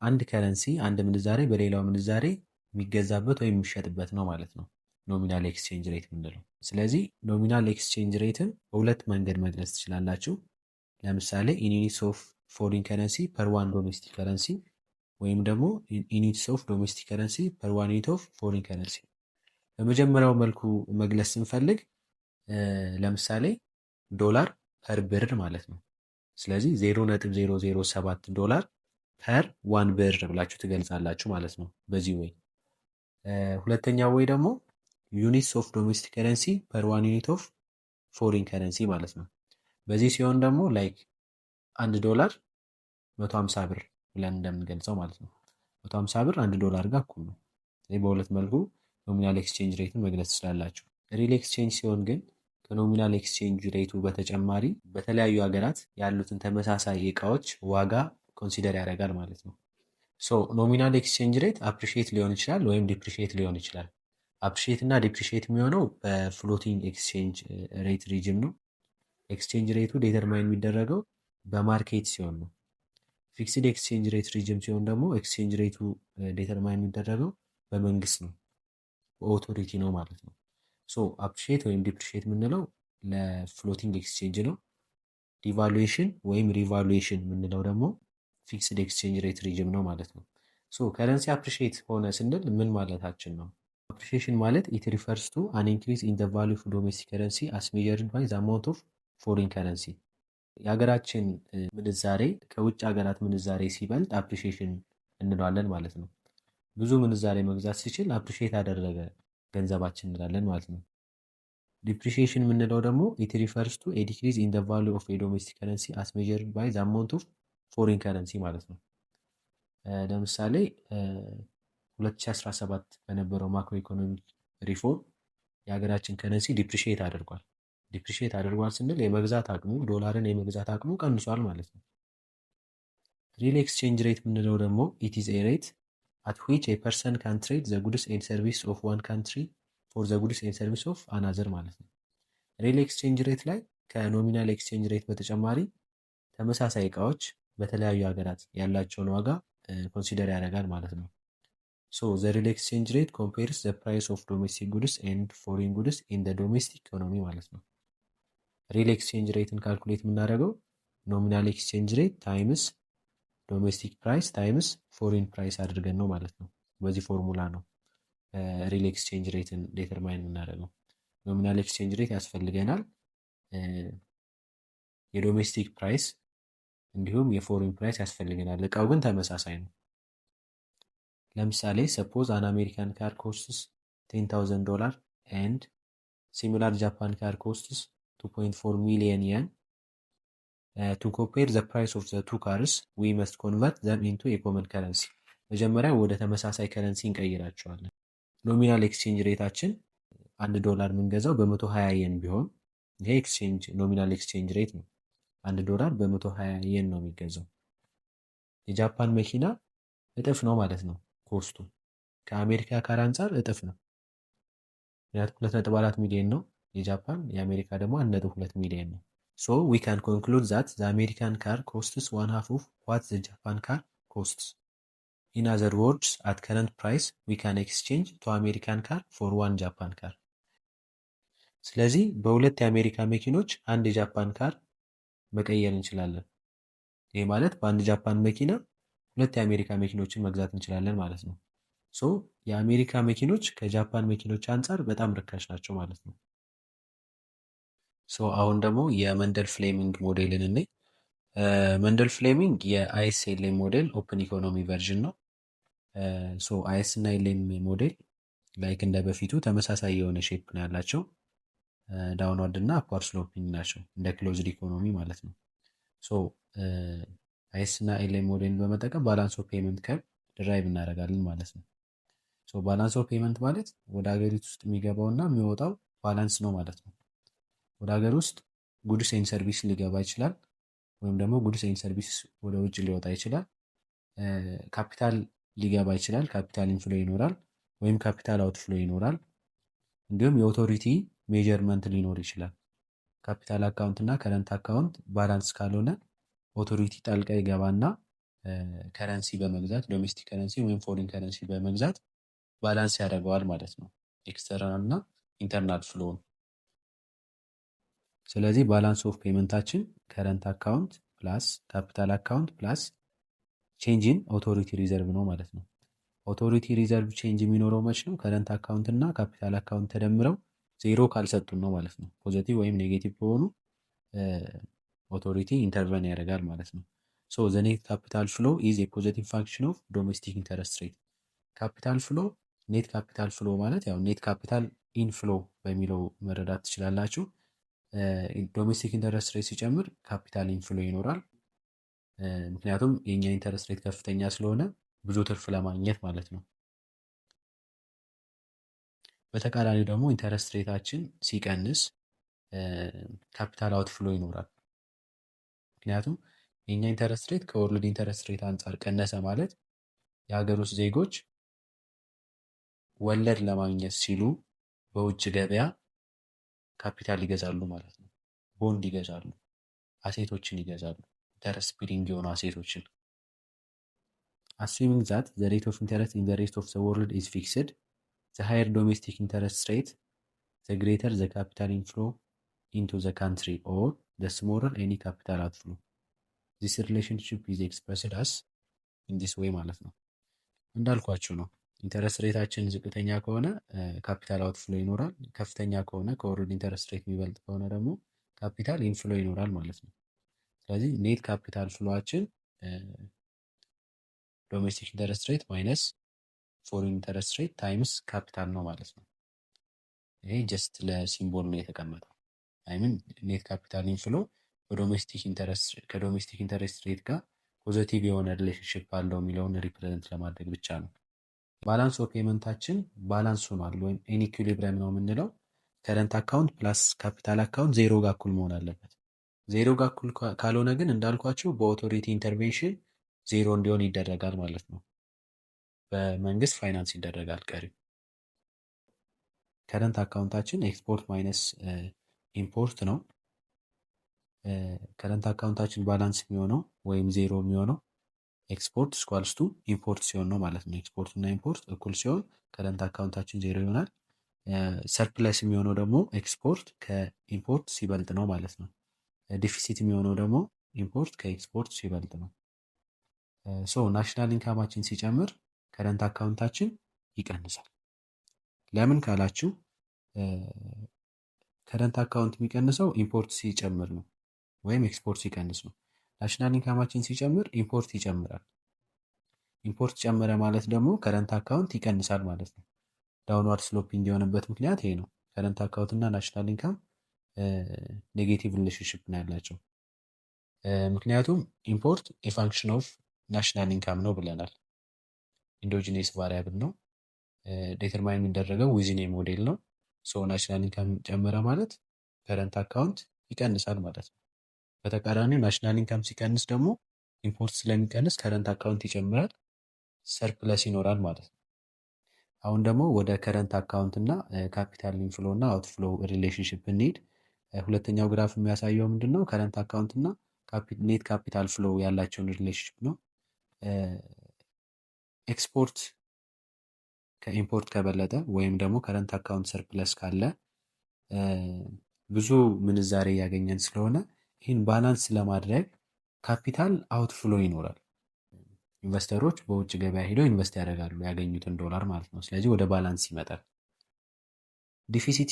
አንድ ከረንሲ አንድ ምንዛሬ በሌላው ምንዛሬ የሚገዛበት ወይም የሚሸጥበት ነው ማለት ነው ኖሚናል ኤክስቼንጅ ሬት የምንለው። ስለዚህ ኖሚናል ኤክስቼንጅ ሬትን በሁለት መንገድ መግለጽ ትችላላችሁ። ለምሳሌ ዩኒትስ ኦፍ ፎሪን ከረንሲ ፐር ዋን ዶሜስቲክ ከረንሲ ወይም ደግሞ ዩኒትስ ኦፍ ዶሜስቲክ ከረንሲ ፐር ዋን ዩኒት ኦፍ ፎሪን ከረንሲ። በመጀመሪያው መልኩ መግለጽ ስንፈልግ ለምሳሌ ዶላር ፐር ብር ማለት ነው። ስለዚህ 0.007 ዶላር ፐር ዋን ብር ብላችሁ ትገልጻላችሁ ማለት ነው በዚህ ወይ። ሁለተኛው ወይ ደግሞ ዩኒትስ ኦፍ ዶሜስቲክ ከረንሲ ፐር ዋን ዩኒት ኦፍ ፎሪን ከረንሲ ማለት ነው። በዚህ ሲሆን ደግሞ ላይክ 1 ዶላር 150 ብር ብለን እንደምንገልጸው ማለት ነው። 150 ብር 1 ዶላር ጋር እኩል ነው። ስለዚህ በሁለት መልኩ ኖሚናል ኤክስቼንጅ ሬትን መግለጽ ትችላላችሁ። ሪል ኤክስቼንጅ ሲሆን ግን ከኖሚናል ኤክስቼንጅ ሬቱ በተጨማሪ በተለያዩ ሀገራት ያሉትን ተመሳሳይ እቃዎች ዋጋ ኮንሲደር ያደርጋል ማለት ነው። ሶ ኖሚናል ኤክስቼንጅ ሬት አፕሪሺየት ሊሆን ይችላል ወይም ዲፕሪሺየት ሊሆን ይችላል። አፕሪሺየት እና ዲፕሪሺየት የሚሆነው በፍሎቲንግ ኤክስቼንጅ ሬት ሪጅም ነው። ኤክስቼንጅ ሬቱ ዴተርማይን የሚደረገው በማርኬት ሲሆን ነው። ፊክስድ ኤክስቼንጅ ሬት ሪጅም ሲሆን ደግሞ ኤክስቼንጅ ሬቱ ዴተርማይን የሚደረገው በመንግስት ነው፣ በኦቶሪቲ ነው ማለት ነው። ሶ አፕሪሺየት ወይም ዲፕሪሺየት የምንለው ለፍሎቲንግ ኤክስቼንጅ ነው። ዲቫሉዌሽን ወይም ሪቫሉዌሽን የምንለው ደግሞ ፊክስድ ኤክስቼንጅ ሬት ሪጅም ነው ማለት ነው። ሶ ከረንሲ አፕሪሺየት ሆነ ስንል ምን ማለታችን ነው? አፕሪሺዬሽን ማለት ኢት ሪፈርስ ቱ አን ኢንክሪዝ ኢን ዘ ቫሉ ኦፍ ዶሜስቲክ ከረንሲ አስ ሜዠርድ ባይ ዘ አማውንት ኦፍ ፎሪን ከረንሲ። የሀገራችን ምንዛሬ ከውጭ ሀገራት ምንዛሬ ሲበልጥ አፕሪሺዬሽን እንለዋለን ማለት ነው። ብዙ ምንዛሬ መግዛት ሲችል አፕሪሺየት አደረገ ገንዘባችን እንላለን ማለት ነው። ዲፕሪሺዬሽን የምንለው ደግሞ ኢት ሪፈርስ ቱ ኤ ዲክሪዝ ኢን ዘ ቫሉ ኦፍ ኤ ዶሜስቲክ ከረንሲ አስ ሜዠርድ ባይ ዘ አማውንት ኦፍ ፎሪን ከረንሲ ማለት ነው። ለምሳሌ 2017 በነበረው ማክሮ ኢኮኖሚክ ሪፎርም የሀገራችን ከረንሲ ዲፕሪሺየት አድርጓል። ዲፕሪሺየት አድርጓል ስንል የመግዛት አቅሙ ዶላርን የመግዛት አቅሙ ቀንሷል ማለት ነው። ሪል ኤክስቼንጅ ሬት የምንለው ደግሞ ኢት ኢዝ ኤ ሬት አት ዊች ኤ ፐርሰን ካን ትሬድ ዘ ጉድስ ኤንድ ሰርቪስ ኦፍ ዋን ካንትሪ ፎር ዘ ጉድስ ኤንድ ሰርቪስ ኦፍ አናዘር ማለት ነው። ሪል ኤክስቼንጅ ሬት ላይ ከኖሚናል ኤክስቼንጅ ሬት በተጨማሪ ተመሳሳይ እቃዎች በተለያዩ ሀገራት ያላቸውን ዋጋ ኮንሲደር ያደርጋል ማለት ነው። ሶ ዘ ሪል ኤክስቼንጅ ሬት ኮምፔርስ ዘ ፕራይስ ኦፍ ዶሜስቲክ ጉድስ ኤንድ ፎሪን ጉድስ ኢን ዘ ዶሜስቲክ ኢኮኖሚ ማለት ነው። ሪል ኤክስቼንጅ ሬትን ካልኩሌት የምናደርገው ኖሚናል ኤክስቼንጅ ሬት ታይምስ ዶሜስቲክ ፕራይስ ታይምስ ፎሪን ፕራይስ አድርገን ነው ማለት ነው። በዚህ ፎርሙላ ነው ሪል ኤክስቼንጅ ሬትን ዴተርማይን የምናደርገው። ኖሚናል ኤክስቼንጅ ሬት ያስፈልገናል፣ የዶሜስቲክ ፕራይስ እንዲሁም የፎሪን ፕራይስ ያስፈልገናል። እቃው ግን ተመሳሳይ ነው። ለምሳሌ ሰፖዝ አን አሜሪካን ካር ኮስትስ $10,000 ኤንድ ሲሚላር ጃፓን ካር ኮስትስ 2.4 ሚሊዮን የን ቱ ኮምፔር ዘ ፕራይስ ኦፍ ዘ ቱ ካርስ ዊ መስት ኮንቨርት ዘም ኢንቱ የኮመን ከረንሲ። መጀመሪያ ወደ ተመሳሳይ ከረንሲ እንቀይራቸዋለን። ኖሚናል ኤክስቼንጅ ሬታችን $1 የምንገዛው በ120 የን ቢሆን ይሄ ኤክስቼንጅ ኖሚናል ኤክስቼንጅ ሬት ነው። $1 በ120 የን ነው የሚገዛው። የጃፓን መኪና እጥፍ ነው ማለት ነው ኮስቱ ከአሜሪካ ካር አንጻር እጥፍ ነው። ምክንያቱም 2.4 ሚሊዮን ነው የጃፓን፣ የአሜሪካ ደግሞ 1.2 ሚሊዮን ነው። ሶ ዊ ካን ኮንክሉድ ዛት ዘ አሜሪካን ካር ኮስትስ ዋን ሃፍ ኦፍ ዋት ዘ ጃፓን ካር ኮስትስ። ኢን አዘር ወርድስ አት ከረንት ፕራይስ ዊ ካን ኤክስቼንጅ ቱ አሜሪካን ካር ፎር ዋን ጃፓን ካር። ስለዚህ በሁለት የአሜሪካ መኪኖች አንድ የጃፓን ካር መቀየር እንችላለን። ይህ ማለት በአንድ ጃፓን መኪና ሁለት የአሜሪካ መኪኖችን መግዛት እንችላለን ማለት ነው። ሶ የአሜሪካ መኪኖች ከጃፓን መኪኖች አንጻር በጣም ርካሽ ናቸው ማለት ነው። ሶ አሁን ደግሞ የመንደል ፍሌሚንግ ሞዴልን እንይ። መንደል ፍሌሚንግ የአይኤስኤልኤም ሞዴል ኦፕን ኢኮኖሚ ቨርዥን ነው። ሶ አይኤስ እና ኤልኤም ሞዴል ላይክ እንደ በፊቱ ተመሳሳይ የሆነ ሼፕ ነው ያላቸው። ዳውንዋርድ እና አፕዋርድ ስሎፒንግ ናቸው እንደ ክሎዝድ ኢኮኖሚ ማለት ነው። ሶ አይኤስ እና ኤልኤም ሞዴልን በመጠቀም ባላንስ ኦፍ ፔመንት ከርቭ ድራይቭ እናደርጋለን ማለት ነው። ሶ ባላንስ ኦፍ ፔመንት ማለት ወደ ሀገሪቱ ውስጥ የሚገባው እና የሚወጣው ባላንስ ነው ማለት ነው። ወደ ሀገር ውስጥ ጉድስ ኤንድ ሰርቪስ ሊገባ ይችላል፣ ወይም ደግሞ ጉድስ ኤንድ ሰርቪስ ወደ ውጭ ሊወጣ ይችላል። ካፒታል ሊገባ ይችላል፣ ካፒታል ኢንፍሎ ይኖራል፣ ወይም ካፒታል አውትፍሎ ይኖራል። እንዲሁም የኦቶሪቲ ሜጀርመንት ሊኖር ይችላል። ካፒታል አካውንት እና ከረንት አካውንት ባላንስ ካልሆነ ኦቶሪቲ ጣልቃ ይገባና ከረንሲ በመግዛት ዶሜስቲክ ከረንሲ ወይም ፎሪን ከረንሲ በመግዛት ባላንስ ያደርገዋል ማለት ነው፣ ኤክስተርናል እና ኢንተርናል ፍሎውን። ስለዚህ ባላንስ ኦፍ ፔመንታችን ከረንት አካውንት ፕላስ ካፒታል አካውንት ፕላስ ቼንጅ ኢን ኦቶሪቲ ሪዘርቭ ነው ማለት ነው። ኦቶሪቲ ሪዘርቭ ቼንጅ የሚኖረው መች ነው? ከረንት አካውንት እና ካፒታል አካውንት ተደምረው ዜሮ ካልሰጡን ነው ማለት ነው። ፖዘቲቭ ወይም ኔጌቲቭ ከሆኑ ኦቶሪቲ ኢንተርቨን ያደርጋል ማለት ነው። ሶ ዘ ኔት ካፒታል ፍሎ ኢዝ ኤ ፖዘቲቭ ፋንክሽን ኦፍ ዶሜስቲክ ኢንተረስት ሬት። ካፒታል ፍሎ ኔት ካፒታል ፍሎ ማለት ያው ኔት ካፒታል ኢንፍሎ በሚለው መረዳት ትችላላችሁ። ዶሜስቲክ ኢንተረስት ሬት ሲጨምር ካፒታል ኢንፍሎ ይኖራል። ምክንያቱም የኛ ኢንተረስት ሬት ከፍተኛ ስለሆነ ብዙ ትርፍ ለማግኘት ማለት ነው። በተቃራኒው ደግሞ ኢንተረስት ሬታችን ሲቀንስ ካፒታል አውትፍሎ ይኖራል። ምክንያቱም የኛ ኢንተረስት ሬት ከወርልድ ኢንተረስት ሬት አንጻር ቀነሰ ማለት የሀገር ውስጥ ዜጎች ወለድ ለማግኘት ሲሉ በውጭ ገበያ ካፒታል ይገዛሉ ማለት ነው። ቦንድ ይገዛሉ፣ አሴቶችን ይገዛሉ፣ ኢንተረስት ቢሪንግ የሆኑ አሴቶችን። assuming that the rate of interest in the rest of the world is fixed, the higher domestic interest rate, the greater the capital inflow into the country or the smaller any capital outflow. This relationship is expressed as in this way ማለት ነው። እንዳልኳችሁ ነው። ኢንተረስት ሬታችን ዝቅተኛ ከሆነ ካፒታል አውትፍሎ ይኖራል። ከፍተኛ ከሆነ ከወርልድ ኢንተረስት ሬት የሚበልጥ ከሆነ ደግሞ ካፒታል ኢንፍሎ ይኖራል ማለት ነው። ስለዚህ ኔት ካፒታል ፍሎዋችን ዶሜስቲክ ኢንተረስት ሬት ማይነስ ፎሪን ኢንተረስት ሬት ታይምስ ካፒታል ነው ማለት ነው። ይሄ ጀስት ለሲምቦል ነው የተቀመጠው። አይምን ኔት ካፒታል ኢንፍሎ ከዶሜስቲክ ኢንተረስት ሬት ጋር ፖዘቲቭ የሆነ ሪሌሽንሽፕ አለው የሚለውን ሪፕሬዘንት ለማድረግ ብቻ ነው። ባላንስ ኦፍ ፔመንታችን ባላንስ ሆኗል ወይም ኢንኢኩሊብሪየም ነው የምንለው ከረንት አካውንት ፕላስ ካፒታል አካውንት ዜሮ ጋር እኩል መሆን አለበት። ዜሮ ጋር እኩል ካልሆነ ግን እንዳልኳችሁ በኦቶሪቲ ኢንተርቬንሽን ዜሮ እንዲሆን ይደረጋል ማለት ነው። በመንግስት ፋይናንስ ይደረጋል ቀሪው። ከረንት አካውንታችን ኤክስፖርት ማይነስ ኢምፖርት ነው። ከረንት አካውንታችን ባላንስ የሚሆነው ወይም ዜሮ የሚሆነው ኤክስፖርት ስኳልስቱ ኢምፖርት ሲሆን ነው ማለት ነው። ኤክስፖርት እና ኢምፖርት እኩል ሲሆን ከረንት አካውንታችን ዜሮ ይሆናል። ሰርፕለስ የሚሆነው ደግሞ ኤክስፖርት ከኢምፖርት ሲበልጥ ነው ማለት ነው። ዲፊሲት የሚሆነው ደግሞ ኢምፖርት ከኤክስፖርት ሲበልጥ ነው። ሶ ናሽናል ኢንካማችን ሲጨምር ከረንት አካውንታችን ይቀንሳል። ለምን ካላችሁ ከረንት አካውንት የሚቀንሰው ኢምፖርት ሲጨምር ነው ወይም ኤክስፖርት ሲቀንስ ነው። ናሽናል ኢንካማችን ሲጨምር ኢምፖርት ይጨምራል። ኢምፖርት ጨመረ ማለት ደግሞ ከረንት አካውንት ይቀንሳል ማለት ነው። ዳውንዋርድ ስሎፕ እንዲሆንበት ምክንያት ይሄ ነው። ከረንት አካውንት እና ናሽናል ኢንካም ኔጌቲቭ ሪሌሽንሽፕ ነው ያላቸው። ምክንያቱም ኢምፖርት የፋንክሽን ኦፍ ናሽናል ኢንካም ነው ብለናል። ኢንዶጂኔስ ቫሪያብል ነው። ዴተርማይን የሚደረገው ዊዝን ሞዴል ነው። ሶ ናሽናል ኢንካም ጨመረ ማለት ከረንት አካውንት ይቀንሳል ማለት ነው። በተቃራኒው ናሽናል ኢንካም ሲቀንስ ደግሞ ኢምፖርት ስለሚቀንስ ከረንት አካውንት ይጨምራል፣ ሰርፕለስ ይኖራል ማለት ነው። አሁን ደግሞ ወደ ከረንት አካውንት እና ካፒታል ኢንፍሎ እና አውትፍሎ ሪሌሽንሽፕ እንሂድ። ሁለተኛው ግራፍ የሚያሳየው ምንድን ነው? ከረንት አካውንት እና ኔት ካፒታል ፍሎ ያላቸውን ሪሌሽንሽፕ ነው። ኤክስፖርት ከኢምፖርት ከበለጠ ወይም ደግሞ ከረንት አካውንት ሰርፕለስ ካለ ብዙ ምንዛሬ እያገኘን ስለሆነ ይህን ባላንስ ለማድረግ ካፒታል አውትፍሎ ይኖራል። ኢንቨስተሮች በውጭ ገበያ ሄደው ኢንቨስት ያደርጋሉ ያገኙትን ዶላር ማለት ነው። ስለዚህ ወደ ባላንስ ይመጣል። ዲፊሲት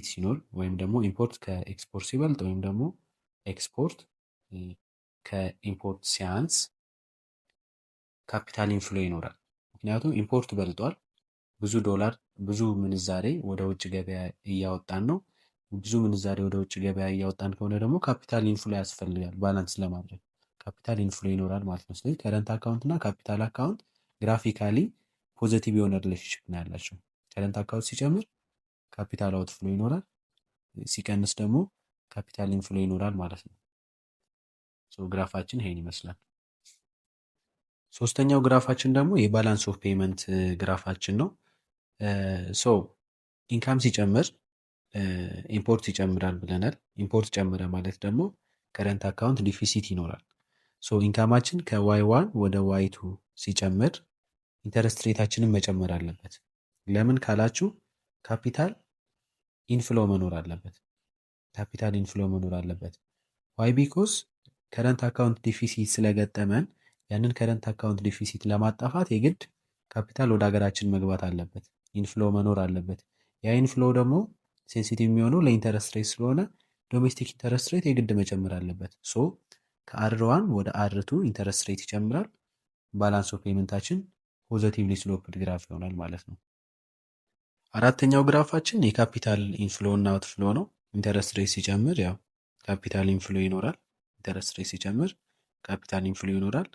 ሲኖር ወይም ደግሞ ኢምፖርት ከኤክስፖርት ሲበልጥ ወይም ደግሞ ኤክስፖርት ከኢምፖርት ሲያንስ ካፒታል ኢንፍሎ ይኖራል። ምክንያቱም ኢምፖርት በልጧል፣ ብዙ ዶላር ብዙ ምንዛሬ ወደ ውጭ ገበያ እያወጣን ነው። ብዙ ምንዛሬ ወደ ውጭ ገበያ እያወጣን ከሆነ ደግሞ ካፒታል ኢንፍሎ ያስፈልጋል ባላንስ ለማድረግ ካፒታል ኢንፍሎ ይኖራል ማለት ነው። ስለዚህ ከረንት አካውንት እና ካፒታል አካውንት ግራፊካሊ ፖዘቲቭ የሆነ ሪሌሽንሽፕ ነው ያላቸው። ከረንት አካውንት ሲጨምር ካፒታል አውትፍሎ ይኖራል፣ ሲቀንስ ደግሞ ካፒታል ኢንፍሎ ይኖራል ማለት ነው። ግራፋችን ይሄን ይመስላል። ሶስተኛው ግራፋችን ደግሞ የባላንስ ኦፍ ፔመንት ግራፋችን ነው። ኢንካም ሲጨምር ኢምፖርት ይጨምራል ብለናል። ኢምፖርት ጨምረ ማለት ደግሞ ከረንት አካውንት ዲፊሲት ይኖራል። ኢንካማችን ከዋይ ዋን ወደ ዋይ ቱ ሲጨምር ኢንተረስት ሬታችንን መጨመር አለበት። ለምን ካላችሁ ካፒታል ኢንፍሎ መኖር አለበት። ዋይ ቢኮዝ ከረንት አካውንት ዲፊሲት ስለገጠመን ያንን ከረንት አካውንት ዲፊሲት ለማጣፋት የግድ ካፒታል ወደ ሀገራችን መግባት አለበት፣ ኢንፍሎ መኖር አለበት። ያ ኢንፍሎ ደግሞ ሴንሲቲቭ የሚሆነው ለኢንተረስት ሬት ስለሆነ ዶሜስቲክ ኢንተረስት ሬት የግድ መጨመር አለበት። ከአር1 ወደ አር2 ኢንተረስት ሬት ይጨምራል። ባላንስ ኦፍ ፔመንታችን ፖዘቲቭሊ ስሎፕድ ግራፍ ይሆናል ማለት ነው። አራተኛው ግራፋችን የካፒታል ኢንፍሎ እና አውትፍሎ ነው። ኢንተረስት ሬት ሲጨምር ያው ካፒታል ኢንፍሎ ይኖራል። ኢንተረስት ሬት ሲጨምር ካፒታል ኢንፍሎ ይኖራል።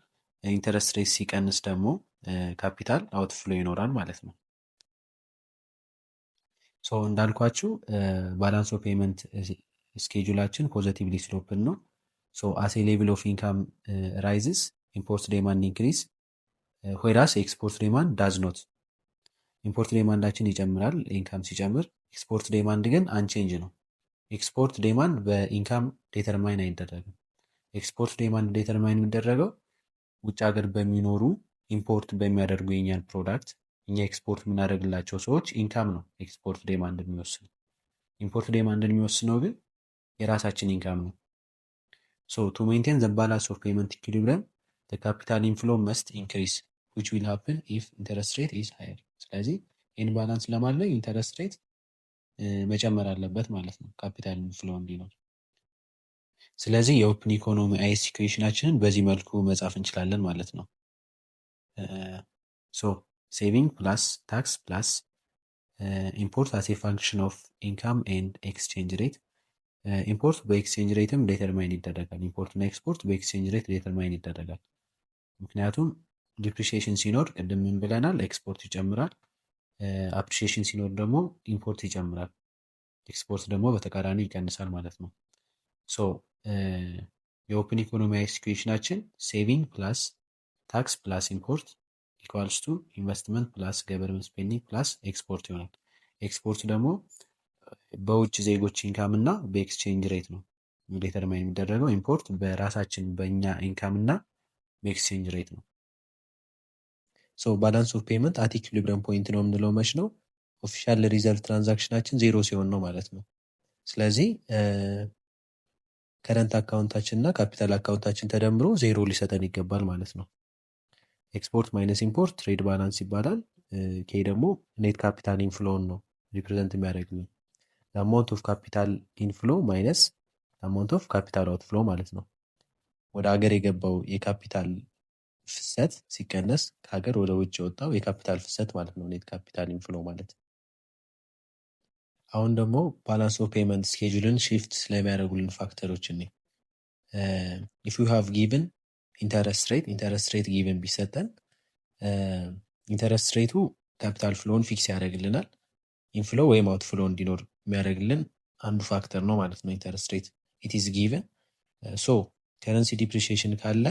ኢንተረስት ሬት ሲቀንስ ደግሞ ካፒታል አውትፍሎ ይኖራል ማለት ነው። ሶ እንዳልኳችሁ ባላንስ ኦፍ ፔመንት ስኬጁላችን ፖዘቲቭሊ ስሎፕን ነው። ሶ አሴ ሌቭል ኦፍ ኢንካም ራይዝስ ኢምፖርት ዴማንድ ኢንክሪዝ ሆይራስ ኤክስፖርት ዴማንድ ዳዝ ኖት። ኢምፖርት ዴማንዳችን ይጨምራል ኢንካም ሲጨምር፣ ኤክስፖርት ዴማንድ ግን አንቼንጅ ነው። ኤክስፖርት ዴማንድ በኢንካም ዴተርማይን አይደረግም። ኤክስፖርት ዴማንድ ዴተርማይን የሚደረገው ውጭ ሀገር በሚኖሩ ኢምፖርት በሚያደርጉ የኛን ፕሮዳክት እኛ ኤክስፖርት የምናደርግላቸው ሰዎች ኢንካም ነው ኤክስፖርት ዴማንድ የሚወስነው። ኢምፖርት ዴማንድን የሚወስነው ግን የራሳችን ኢንካም ነው። ሶ ቱ ሜንቴን ዘ ባላንስ ኦፍ ፔመንት ኢኩሊብሪየም ዘ ካፒታል ኢንፍሎ መስት ኢንክሪዝ ዊች ዊል ሃፕን ኢፍ ኢንተረስት ሬት ኢዝ ሃየር። ስለዚህ ይህን ባላንስ ለማድረግ ኢንተረስት ሬት መጨመር አለበት ማለት ነው ካፒታል ኢንፍሎ እንዲኖር። ስለዚህ የኦፕን ኢኮኖሚ አይኤስ ኢኩዌሽናችንን በዚህ መልኩ መጻፍ እንችላለን ማለት ነው። ሶ ሴቪንግ ፕላስ ታክስ ፕላስ ኢምፖርት አስ ኤ ፋንክሽን ኦፍ ኢንካም ኤንድ ኤክስቼንጅ ሬት። ኢምፖርት በኤክስቼንጅ ሬትም ዴተርማይን ይደረጋል። ኢምፖርት እና ኤክስፖርት በኤክስቼንጅ ሬት ዴተርማይን ይደረጋል። ምክንያቱም ዲፕሪሺዬሽን ሲኖር ቅድም ምን ብለናል? ኤክስፖርት ይጨምራል። አፕሪሺዬሽን ሲኖር ደግሞ ኢምፖርት ይጨምራል። ኤክስፖርት ደግሞ በተቃራኒ ይቀንሳል ማለት ነው። ሶ የኦፕን ኢኮኖሚ አይኤስ ኢኩዌሽናችን ሴቪንግ ፕላስ ታክስ ፕላስ ኢምፖርት ኢኳልስ ቱ ኢንቨስትመንት ፕላስ ገቨርንመንት ስፔንዲንግ ፕላስ ኤክስፖርት ይሆናል። ኤክስፖርት ደግሞ በውጭ ዜጎች ኢንካም እና በኤክስቼንጅ ሬት ነው ዴተርማይን የሚደረገው። ኢምፖርት በራሳችን በእኛ ኢንካም እና በኤክስቼንጅ ሬት ነው። ሶ ባላንስ ኦፍ ፔመንት አት ኢኩሊብሪየም ፖይንት ነው የምንለው መች ነው? ኦፊሻል ሪዘልት ትራንዛክሽናችን ዜሮ ሲሆን ነው ማለት ነው። ስለዚህ ከረንት አካውንታችን እና ካፒታል አካውንታችን ተደምሮ ዜሮ ሊሰጠን ይገባል ማለት ነው። ኤክስፖርት ማይነስ ኢምፖርት ትሬድ ባላንስ ይባላል። ይሄ ደግሞ ኔት ካፒታል ኢንፍሎውን ነው ሪፕሬዘንት የሚያደርግልን። አማውንት ኦፍ ካፒታል ኢንፍሎ ማይነስ አማውንት ኦፍ ካፒታል አውትፍሎ ማለት ነው። ወደ ሀገር የገባው የካፒታል ፍሰት ሲቀነስ ከሀገር ወደ ውጭ የወጣው የካፒታል ፍሰት ማለት ነው ኔት ካፒታል ኢንፍሎ ማለት። አሁን ደግሞ ባላንስ ኦፍ ፔመንት ስኬጁልን ሺፍት ስለሚያደርጉልን ፋክተሮች እኔ ኢፍ ዩ ሃቭ ጊቭን ኢንተረስት ሬት ጊቭን ቢሰጠን ኢንተረስት ሬቱ ካፒታል ፍሎውን ፊክስ ያደርግልናል። ኢንፍሎ ወይም አውትፍሎ እንዲኖር የሚያደርግልን አንዱ ፋክተር ነው ማለት ነው ኢንተረስት ሬት። ኢት ኢዝ ጊቭን። ሶ ከረንሲ ዲፕሪሺዬሽን ካለ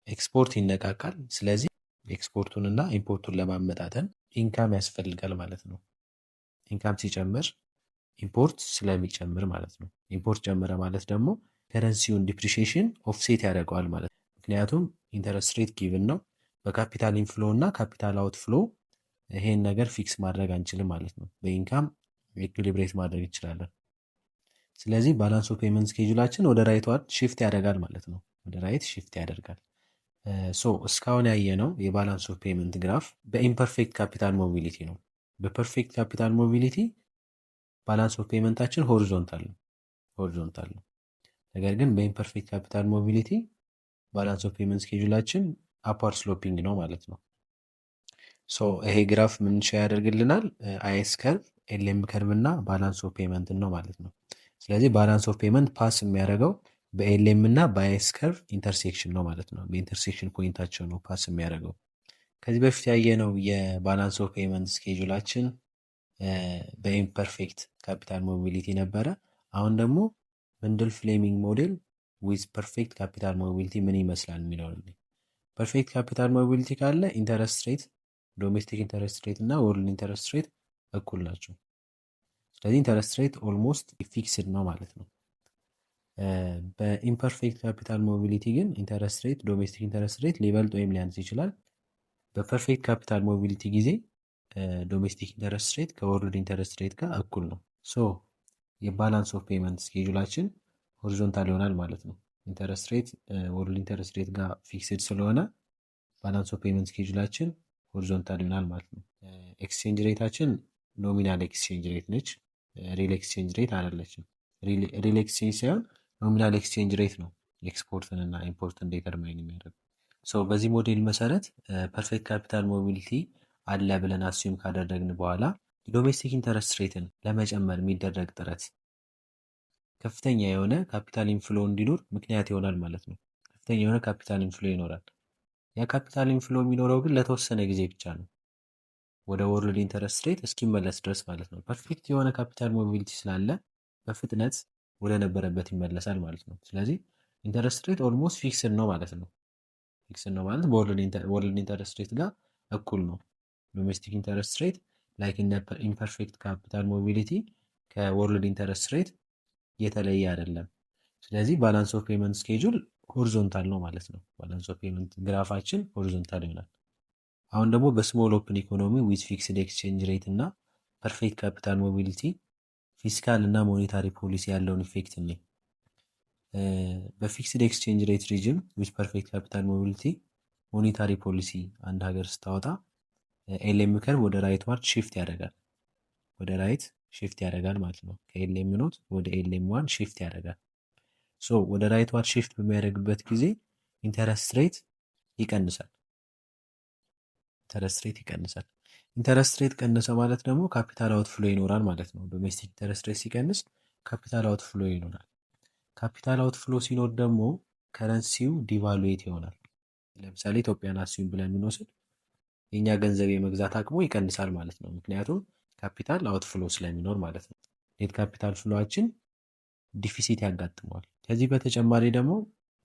ኤክስፖርት ይነቃቃል። ስለዚህ ኤክስፖርቱን እና ኢምፖርቱን ለማመጣጠን ኢንካም ያስፈልጋል ማለት ነው። ኢንካም ሲጨምር ኢምፖርት ስለሚጨምር ማለት ነው። ኢምፖርት ጨመረ ማለት ደግሞ ከረንሲውን ዲፕሪሺዬሽን ኦፍሴት ያደርገዋል ማለት ነው። ምክንያቱም ኢንተረስት ሬት ጊቭን ነው። በካፒታል ኢንፍሎ እና ካፒታል አውትፍሎ ይሄን ነገር ፊክስ ማድረግ አንችልም ማለት ነው። በኢንካም ኢኩሊብሬት ማድረግ እንችላለን። ስለዚህ ባላንስ ኦፍ ፔመንት ስኬጁላችን ወደ ራይት ዋርድ ሽፍት ያደርጋል ማለት ነው። ወደ ራይት ሽፍት ያደርጋል። ሶ እስካሁን ያየነው የባላንስ ኦፍ ፔመንት ግራፍ በኢምፐርፌክት ካፒታል ሞቢሊቲ ነው። በፐርፌክት ካፒታል ሞቢሊቲ ባላንስ ኦፍ ፔመንታችን ሆሪዞንታል ነው። ነገር ግን በኢምፐርፌክት ካፒታል ሞቢሊቲ ባላንስ ኦፍ ፔመንት ስኬጁላችን አፓር ስሎፒንግ ነው ማለት ነው። ሶ ይሄ ግራፍ ምን ሼር ያደርግልናል? አይኤስ ከርቭ፣ ኤልኤም ከርቭ እና ባላንስ ኦፍ ፔመንት ነው ማለት ነው። ስለዚህ ባላንስ ኦፍ ፔመንት ፓስ የሚያደርገው በኤልኤም እና በአይኤስ ከርቭ ኢንተርሴክሽን ነው ማለት ነው። በኢንተርሴክሽን ፖይንታቸው ነው ፓስ የሚያደርገው። ከዚህ በፊት ያየነው የባላንስ ኦፍ ፔመንት ስኬጁላችን በኢምፐርፌክት ካፒታል ሞቢሊቲ ነበረ። አሁን ደግሞ መንደል ፍሌሚንግ ሞዴል ዊዝ ፐርፌክት ካፒታል ሞቢሊቲ ምን ይመስላል የሚለው። ፐርፌክት ካፒታል ሞቢሊቲ ካለ ኢንተረስት ሬት ዶሜስቲክ ኢንተረስት ሬት እና ወርልድ ኢንተረስት ሬት እኩል ናቸው። ስለዚህ ኢንተረስት ሬት ኦልሞስት ፊክስድ ነው ማለት ነው። በኢምፐርፌክት ካፒታል ሞቢሊቲ ግን ኢንተረስት ሬት ዶሜስቲክ ኢንተረስት ሬት ሊበልጥ ወይም ሊያንስ ይችላል። በፐርፌክት ካፒታል ሞቢሊቲ ጊዜ ዶሜስቲክ ኢንተረስት ሬት ከወርልድ ኢንተረስት ሬት ጋር እኩል ነው። ሶ የባላንስ ኦፍ ፔመንት ስኬጁላችን ሆሪዞንታል ይሆናል ማለት ነው። ኢንተረስት ሬት ወርልድ ኢንተረስት ሬት ጋር ፊክስድ ስለሆነ ባላንስ ኦፍ ፔመንት ስኬጁላችን ሆሪዞንታል ይሆናል ማለት ነው። ኤክስቼንጅ ሬታችን ኖሚናል ኤክስቼንጅ ሬት ነች፣ ሪል ኤክስቼንጅ ሬት አይደለችም። ሪል ኤክስቼንጅ ሳይሆን ኖሚናል ኤክስቼንጅ ሬት ነው ኤክስፖርትን እና ኢምፖርትን ዴተርማይን የሚያደርግ። ሶ በዚህ ሞዴል መሰረት ፐርፌክት ካፒታል ሞቢሊቲ አለ ብለን አስዩም ካደረግን በኋላ ዶሜስቲክ ኢንተረስት ሬትን ለመጨመር የሚደረግ ጥረት ከፍተኛ የሆነ ካፒታል ኢንፍሎ እንዲኖር ምክንያት ይሆናል ማለት ነው። ከፍተኛ የሆነ ካፒታል ኢንፍሎ ይኖራል። ያ ካፒታል ኢንፍሎ የሚኖረው ግን ለተወሰነ ጊዜ ብቻ ነው፣ ወደ ወርልድ ኢንተረስት ሬት እስኪመለስ ድረስ ማለት ነው። ፐርፌክት የሆነ ካፒታል ሞቢሊቲ ስላለ በፍጥነት ወደ ነበረበት ይመለሳል ማለት ነው። ስለዚህ ኢንተረስት ሬት ኦልሞስት ፊክስድ ነው ማለት ነው። ፊክስድ ነው ማለት በወርልድ ኢንተረስት ሬት ጋር እኩል ነው። ዶሜስቲክ ኢንተረስት ሬት ላይክ ኢምፐርፌክት ካፒታል ሞቢሊቲ ከወርልድ ኢንተረስት ሬት የተለየ አይደለም። ስለዚህ ባላንስ ኦፍ ፔመንት ስኬጁል ሆሪዞንታል ነው ማለት ነው። ባላንስ ኦፍ ፔመንት ግራፋችን ሆሪዞንታል ይሆናል። አሁን ደግሞ በስሞል ኦፕን ኢኮኖሚ ዊዝ ፊክስድ ኤክስቼንጅ ሬት እና ፐርፌክት ካፒታል ሞቢሊቲ ፊስካል እና ሞኔታሪ ፖሊሲ ያለውን ኢፌክት እኔ በፊክስድ ኤክስቼንጅ ሬት ሪጅም ዊዝ ፐርፌክት ካፒታል ሞቢሊቲ ሞኔታሪ ፖሊሲ አንድ ሀገር ስታወጣ ኤልኤም ከርቭ ወደ ራይት ዋርድ ሽፍት ያደርጋል። ወደ ራይት ሽፍት ያደርጋል ማለት ነው። ከኤልኤም ኖት ወደ ኤልኤም ዋን ሽፍት ያደርጋል። ሶ ወደ ራይት ዋርድ ሽፍት በሚያደርግበት ጊዜ ኢንተረስት ሬት ይቀንሳል። ኢንተረስት ሬት ይቀንሳል። ኢንተረስት ሬት ቀነሰ ማለት ደግሞ ካፒታል አውትፍሎ ይኖራል ማለት ነው። ዶሜስቲክ ኢንተረስት ሬት ሲቀንስ ካፒታል አውትፍሎ ይኖራል። ካፒታል አውትፍሎ ሲኖር ደግሞ ከረንሲው ዲቫሉዌት ይሆናል። ለምሳሌ ኢትዮጵያን አስዩም ብለን የምንወስድ የእኛ ገንዘብ የመግዛት አቅሙ ይቀንሳል ማለት ነው። ምክንያቱም ካፒታል አውትፍሎ ስለሚኖር ማለት ነው። ኔት ካፒታል ፍሎችን ዲፊሲት ያጋጥመዋል። ከዚህ በተጨማሪ ደግሞ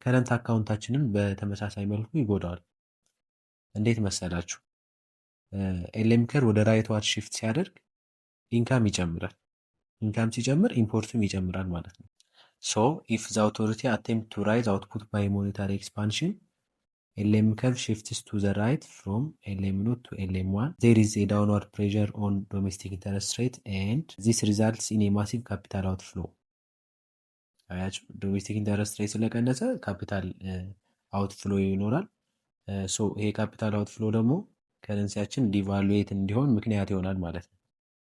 ከረንት አካውንታችንን በተመሳሳይ መልኩ ይጎዳዋል። እንዴት መሰላችሁ? ኤልኤም ከርቭ ወደ ራይት ዋርድ ሽፍት ሲያደርግ ኢንካም ይጨምራል። ኢንካም ሲጨምር ኢምፖርትም ይጨምራል ማለት ነው። ሶ ኢፍ ዘ አውቶሪቲ አቴምፕት ቱ ራይዝ አውትፑት ባይ ሞኔታሪ ኤክስፓንሽን ኤልኤም ከርቭ ሽፍትስ ቱ ዘ ራይት ፍሮም ኤልኤም ኖት ቱ ኤልኤም ዋን ዜር ኢዝ ኤ ዳውንዋርድ ፕሬዠር ኦን ዶሜስቲክ ኢንተረስት ሬት ኤንድ ዚስ ሪዛልትስ ኢን ኤ ማሲቭ ካፒታል አውትፍሎ። ዶሜስቲክ ኢንተረስት ሬት ስለቀነሰ ካፒታል አውትፍሎ ይኖራል። ሶ ይሄ ካፒታል አውትፍሎ ደግሞ ከረንሲያችን ዲቫሉዌት እንዲሆን ምክንያት ይሆናል ማለት ነው።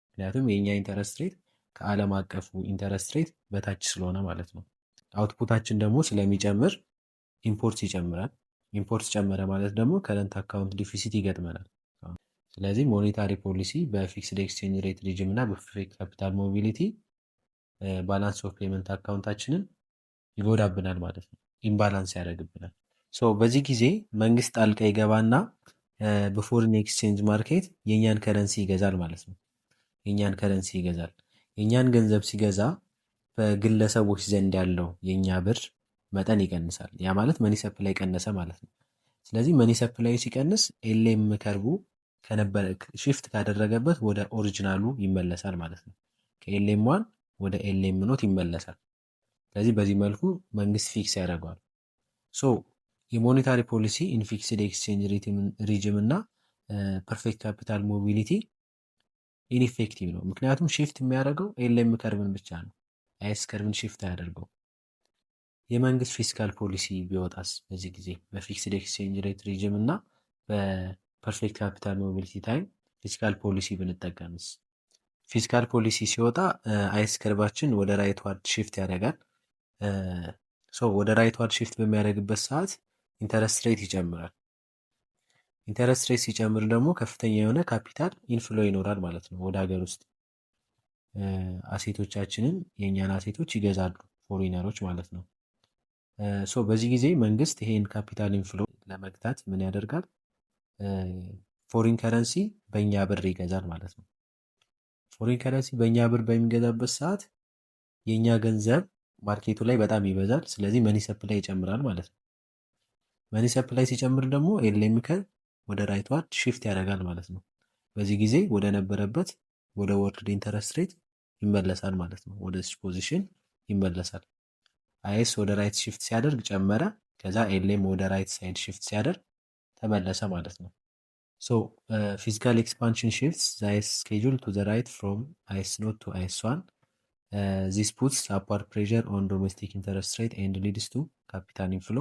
ምክንያቱም የእኛ ኢንተረስት ሬት ከዓለም አቀፉ ኢንተረስት ሬት በታች ስለሆነ ማለት ነው። አውትፑታችን ደግሞ ስለሚጨምር ኢምፖርት ይጨምራል። ኢምፖርት ጨመረ ማለት ደግሞ ከረንት አካውንት ዲፊሲት ይገጥመናል። ስለዚህ ሞኔታሪ ፖሊሲ በፊክስድ ኤክስቼንጅ ሬት ሪጅም እና በፐርፌክት ካፒታል ሞቢሊቲ ባላንስ ኦፍ ፔመንት አካውንታችንን ይጎዳብናል ማለት ነው። ኢምባላንስ ያደርግብናል። ሶ በዚህ ጊዜ መንግስት ጣልቃ ይገባና በፎሪን ኤክስቼንጅ ማርኬት የእኛን ከረንሲ ይገዛል ማለት ነው። የእኛን ከረንሲ ይገዛል። የእኛን ገንዘብ ሲገዛ በግለሰቦች ዘንድ ያለው የእኛ ብር መጠን ይቀንሳል። ያ ማለት መኒ ሰፕላይ ቀነሰ ማለት ነው። ስለዚህ መኒ ሰፕላይ ሲቀንስ ኤልኤም ከርቡ ከነበረ ሽፍት ካደረገበት ወደ ኦሪጂናሉ ይመለሳል ማለት ነው። ከኤልኤም ዋን ወደ ኤልኤም ኖት ይመለሳል። ስለዚህ በዚህ መልኩ መንግስት ፊክስ ያደርገዋል። ሶ የሞኔታሪ ፖሊሲ ኢን ፊክስድ ኤክስቼንጅ ሪጅም እና ፐርፌክት ካፒታል ሞቢሊቲ ኢንፌክቲቭ ነው። ምክንያቱም ሽፍት የሚያደርገው ኤልኤም ከርቭን ብቻ ነው። አይኤስ ከርቭን ሽፍት አያደርገው። የመንግስት ፊስካል ፖሊሲ ቢወጣስ በዚህ ጊዜ በፊክስድ ኤክስቼንጅ ሬት ሪጅም እና በፐርፌክት ካፒታል ሞቢሊቲ ታይም ፊስካል ፖሊሲ ብንጠቀምስ? ፊስካል ፖሊሲ ሲወጣ አይኤስ ከርቫችን ወደ ራይት ዋርድ ሽፍት ያደርጋል። ወደ ራይት ዋርድ ሽፍት በሚያደርግበት ሰዓት ኢንተረስት ሬት ይጨምራል። ኢንተረስት ሬት ሲጨምር ደግሞ ከፍተኛ የሆነ ካፒታል ኢንፍሎ ይኖራል ማለት ነው። ወደ ሀገር ውስጥ አሴቶቻችንን የእኛን አሴቶች ይገዛሉ ፎሪነሮች ማለት ነው። በዚህ ጊዜ መንግስት ይሄን ካፒታል ኢንፍሎ ለመግታት ምን ያደርጋል? ፎሪን ከረንሲ በእኛ ብር ይገዛል ማለት ነው። ፎሪን ከረንሲ በእኛ ብር በሚገዛበት ሰዓት የእኛ ገንዘብ ማርኬቱ ላይ በጣም ይበዛል። ስለዚህ መኒ ሰፕላይ ይጨምራል ማለት ነው። መኒ ሰፕላይ ሲጨምር ደግሞ ኤልኤም ከርቭ ወደ ራይት ዋርድ ሽፍት ያደርጋል ማለት ነው። በዚህ ጊዜ ወደ ነበረበት ወደ ወርልድ ኢንተረስት ሬት ይመለሳል ማለት ነው። ወደ ፖዚሽን ይመለሳል። አይኤስ ወደ ራይት ሽፍት ሲያደርግ ጨመረ። ከዛ ኤልኤም ወደ ራይት ሳይድ ሽፍት ሲያደርግ ተመለሰ ማለት ነው። ፊዚካል ኤክስፓንሽን ሽፍትስ ዘ አይኤስ ስኬጁል ቱ ዘ ራይት ፍሮም አይኤስ ኖት ቱ አይኤስ ዋን ዚስ ፑትስ አፓርድ ፕሬዠር ኦን ዶሜስቲክ ኢንተረስት ሬት ኤንድ ሊድስ ቱ ካፒታል ኢንፍሎ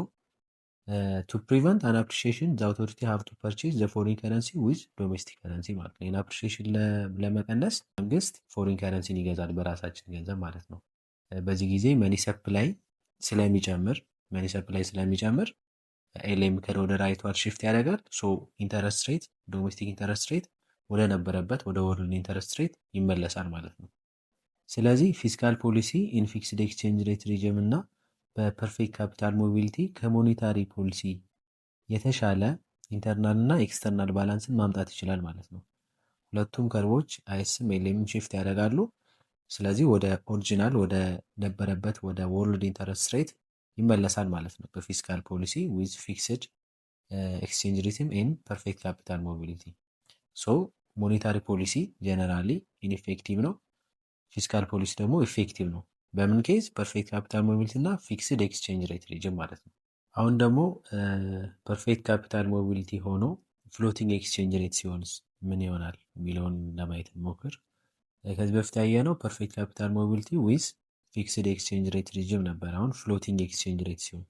ቱ ፕሪቨንት አን አፕሪሺዬሽን ዘ አውቶሪቲ ሃቭ ቱ ፐርቼዝ ዘ ፎሪን ከረንሲ ዊዝ ዶሜስቲክ ከረንሲ ማለት ነው። ይህን አፕሪሺዬሽን ለመቀነስ መንግስት ፎሪን ከረንሲን ይገዛል በራሳችን ገንዘብ ማለት ነው። በዚህ ጊዜ መኒ ሰፕላይ ስለሚጨምር ኤልኤም ከርቭ ወደ ራይት ዋርድ ሽፍት ያደርጋል። ኢንተረስት ሬት ዶሜስቲክ ኢንተረስት ሬት ወደ ነበረበት ወደ ወርልድ ኢንተረስት ሬት ይመለሳል ማለት ነው። ስለዚህ ፊስካል ፖሊሲ ኢን ፊክስድ ኤክስቼንጅ ሬት ሪጅም እና በፐርፌክት ካፒታል ሞቢሊቲ ከሞኔታሪ ፖሊሲ የተሻለ ኢንተርናል እና ኤክስተርናል ባላንስን ማምጣት ይችላል ማለት ነው። ሁለቱም ከርቦች አይስም ኤልኤምም ሽፍት ያደርጋሉ። ስለዚህ ወደ ኦሪጂናል ወደ ነበረበት ወደ ወርልድ ኢንተረስት ሬት ይመለሳል ማለት ነው በፊስካል ፖሊሲ ዊዝ ፊክስድ ኤክስቼንጅ ሬትም ኤን ፐርፌክት ካፒታል ሞቢሊቲ። ሶ ሞኔታሪ ፖሊሲ ጀነራሊ ኢንፌክቲቭ ነው። ፊስካል ፖሊሲ ደግሞ ኢፌክቲቭ ነው። በምን ኬዝ? ፐርፌክት ካፒታል ሞቢሊቲ እና ፊክስድ ኤክስቼንጅ ሬት ሪጅም ማለት ነው። አሁን ደግሞ ፐርፌክት ካፒታል ሞቢሊቲ ሆኖ ፍሎቲንግ ኤክስቼንጅ ሬት ሲሆንስ ምን ይሆናል የሚለውን ለማየት እንሞክር። ከዚህ በፊት ያየነው ፐርፌክት ካፒታል ሞቢሊቲ ዊዝ ፊክስድ ኤክስቼንጅ ሬት ሪጅም ነበር። አሁን ፍሎቲንግ ኤክስቼንጅ ሬት ሲሆን፣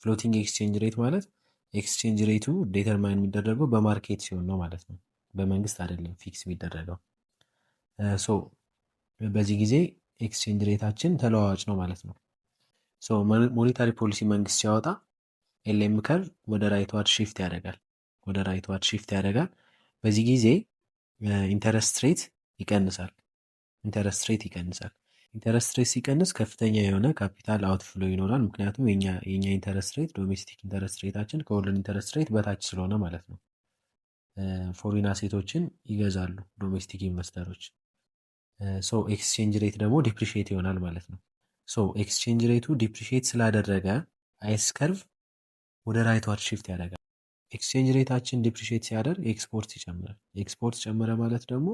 ፍሎቲንግ ኤክስቼንጅ ሬት ማለት ኤክስቼንጅ ሬቱ ዴተርማይን የሚደረገው በማርኬት ሲሆን ነው ማለት ነው። በመንግስት አይደለም ፊክስ የሚደረገው። ሶ በዚህ ጊዜ ኤክስቼንጅ ሬታችን ተለዋዋጭ ነው ማለት ነው። ሶ ሞኔታሪ ፖሊሲ መንግስት ሲያወጣ ኤልኤም ከርቭ ወደ ራይትዋርድ ሽፍት ያደርጋል። ወደ ራይትዋርድ ሽፍት ያደርጋል። በዚህ ጊዜ ኢንተረስት ሬት ይቀንሳል። ኢንተረስት ሬት ይቀንሳል። ኢንተረስት ሬት ሲቀንስ ከፍተኛ የሆነ ካፒታል አውትፍሎ ይኖራል። ምክንያቱም የኛ ኢንተረስት ሬት ዶሜስቲክ ኢንተረስት ሬታችን ከወርልድ ኢንተረስት ሬት በታች ስለሆነ ማለት ነው። ፎሪን አሴቶችን ይገዛሉ ዶሜስቲክ ኢንቨስተሮች። ሶ ኤክስቼንጅ ሬት ደግሞ ዲፕሪሺየት ይሆናል ማለት ነው። ሶ ኤክስቼንጅ ሬቱ ዲፕሪሺየት ስላደረገ አይስ ከርቭ ወደ ራይትዋርድ ሽፍት ያደርጋል። ኤክስቼንጅ ሬታችን ዲፕሪሺየት ሲያደርግ ኤክስፖርት ይጨምራል። ኤክስፖርት ጨመረ ማለት ደግሞ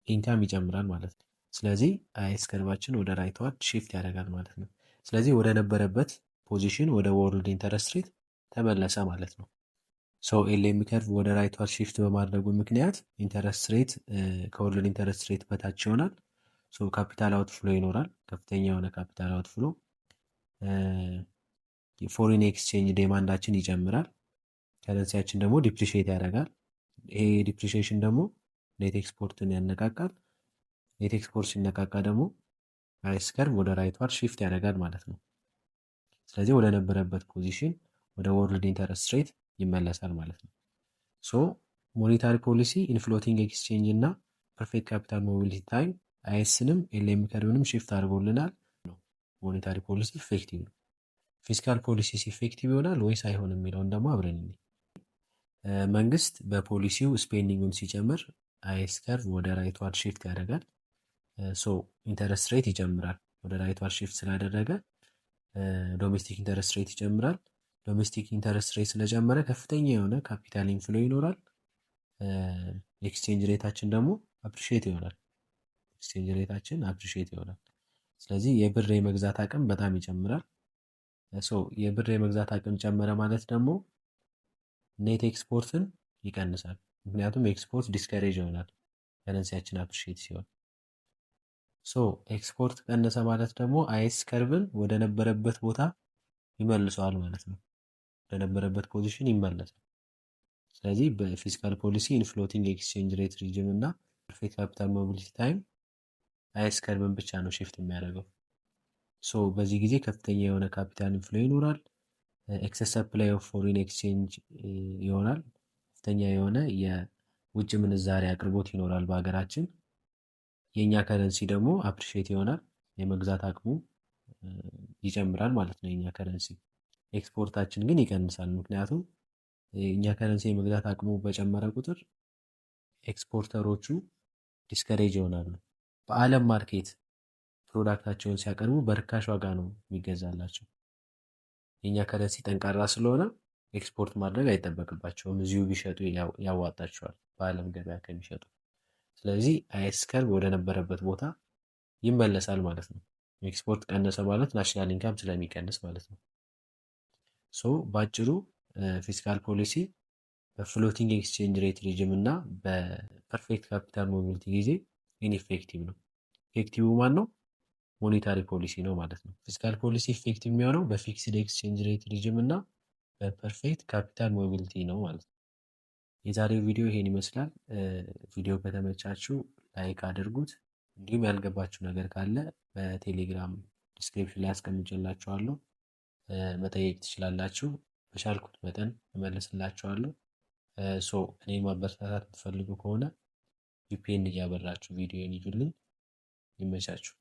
ኢንካም ይጨምራል ማለት ነው። ስለዚህ አይስ ከርቫችን ወደ ራይትዋርድ ሽፍት ያደርጋል ማለት ነው። ስለዚህ ወደ ነበረበት ፖዚሽን ወደ ወርልድ ኢንተረስት ሬት ተመለሰ ማለት ነው። ሶ ኤልኤም ከርቭ ወደ ራይትዋርድ ሽፍት በማድረጉ ምክንያት ኢንተረስት ሬት ከወርልድ ኢንተረስት ሬት በታች ይሆናል። ሶ ካፒታል አውትፍሎ ይኖራል። ከፍተኛ የሆነ ካፒታል አውትፍሎ፣ ፎሪን ኤክስቼንጅ ዴማንዳችን ይጨምራል። ከረንሲያችን ደግሞ ዲፕሪሺየት ያደርጋል። ይሄ ዲፕሪሺየሽን ደግሞ ኔት ኤክስፖርትን ያነቃቃል። ኔት ኤክስፖርት ሲነቃቃ ደግሞ አይስ ከርቭ ወደ ራይትዋርድ ሽፍት ያደርጋል ማለት ነው። ስለዚህ ወደ ነበረበት ፖዚሽን ወደ ወርልድ ኢንተረስት ሬት ይመለሳል ማለት ነው። ሶ ሞኔታሪ ፖሊሲ ኢንፍሎቲንግ ኤክስቼንጅ እና ፐርፌክት ካፒታል ሞቢሊቲ ታይም አይስንም ኤልኤም ከርቭንም ሽፍት አድርጎልናል። ሞኔታሪ ፖሊሲ ኢፌክቲቭ ነው። ፊስካል ፖሊሲ ኢፌክቲቭ ይሆናል ወይስ አይሆንም የሚለውን ደግሞ አብረን መንግስት በፖሊሲው ስፔንዲንጉን ሲጨምር አይስ ከርቭ ወደ ራይትዋርድ ሽፍት ያደርጋል። ሶ ኢንተረስት ሬት ይጨምራል። ወደ ራይትዋርድ ሽፍት ስላደረገ ዶሜስቲክ ኢንተረስት ሬት ይጨምራል። ዶሜስቲክ ኢንተረስት ሬት ስለጨመረ ከፍተኛ የሆነ ካፒታል ኢንፍሎ ይኖራል። ኤክስቼንጅ ሬታችን ደግሞ አፕሪሺየት ይሆናል። ኤክስቼንጅ ሬታችን አፕሪሺየት ይሆናል። ስለዚህ የብር የመግዛት አቅም በጣም ይጨምራል። ሶ የብር የመግዛት አቅም ጨመረ ማለት ደግሞ ኔት ኤክስፖርትን ይቀንሳል። ምክንያቱም ኤክስፖርት ዲስከሬጅ ይሆናል ከረንሲያችን አፕሪሺየት ሲሆን። ሶ ኤክስፖርት ቀነሰ ማለት ደግሞ አይስ ከርቭን ወደ ነበረበት ቦታ ይመልሰዋል ማለት ነው። ወደ ነበረበት ፖዚሽን ይመለሳል። ስለዚህ በፊስካል ፖሊሲ ኢንፍሎቲንግ ኤክስቼንጅ ሬት ሪጅም እና ፐርፌክት ካፒታል ሞቢሊቲ ታይም አይስ ከርቭን ብቻ ነው ሽፍት የሚያደርገው። ሶ በዚህ ጊዜ ከፍተኛ የሆነ ካፒታል ኢንፍሎ ይኖራል። ኤክሰስ ሰፕላይ ኦፍ ፎሪን ኤክስቼንጅ ይሆናል። ከፍተኛ የሆነ የውጭ ምንዛሬ አቅርቦት ይኖራል በሀገራችን። የእኛ ከረንሲ ደግሞ አፕሪሺየት ይሆናል። የመግዛት አቅሙ ይጨምራል ማለት ነው የእኛ ከረንሲ። ኤክስፖርታችን ግን ይቀንሳል። ምክንያቱም የእኛ ከረንሲ የመግዛት አቅሙ በጨመረ ቁጥር ኤክስፖርተሮቹ ዲስከሬጅ ይሆናሉ። በዓለም ማርኬት ፕሮዳክታቸውን ሲያቀርቡ በርካሽ ዋጋ ነው የሚገዛላቸው። የእኛ ከረንሲ ጠንካራ ስለሆነ ኤክስፖርት ማድረግ አይጠበቅባቸውም። እዚሁ ቢሸጡ ያዋጣቸዋል በዓለም ገበያ ከሚሸጡ። ስለዚህ አይስ ከርቭ ወደ ነበረበት ቦታ ይመለሳል ማለት ነው። ኤክስፖርት ቀነሰ ማለት ናሽናል ኢንካም ስለሚቀንስ ማለት ነው። ሶ ባጭሩ ፊስካል ፖሊሲ በፍሎቲንግ ኤክስቼንጅ ሬት ሪጅም እና በፐርፌክት ካፒታል ሞቢሊቲ ጊዜ ኢንኢፌክቲቭ ነው። ኢፌክቲቭ ማን ነው? ሞኔታሪ ፖሊሲ ነው ማለት ነው። ፊስካል ፖሊሲ ኢፌክቲቭ የሚሆነው በፊክስድ ኤክስቼንጅ ሬት ሪጅም እና በፐርፌክት ካፒታል ሞቢሊቲ ነው ማለት ነው። የዛሬው ቪዲዮ ይሄን ይመስላል። ቪዲዮ ከተመቻችሁ ላይክ አድርጉት። እንዲሁም ያልገባችሁ ነገር ካለ በቴሌግራም ዲስክሪፕሽን ላይ አስቀምጬላችኋለሁ፣ መጠየቅ ትችላላችሁ። በቻልኩት መጠን እመልስላችኋለሁ። ሶ እኔን ማበረታታት የምትፈልጉ ከሆነ ቪፒኤን እያበራችሁ ቪዲዮን ይዩልኝ። ይመቻችሁ።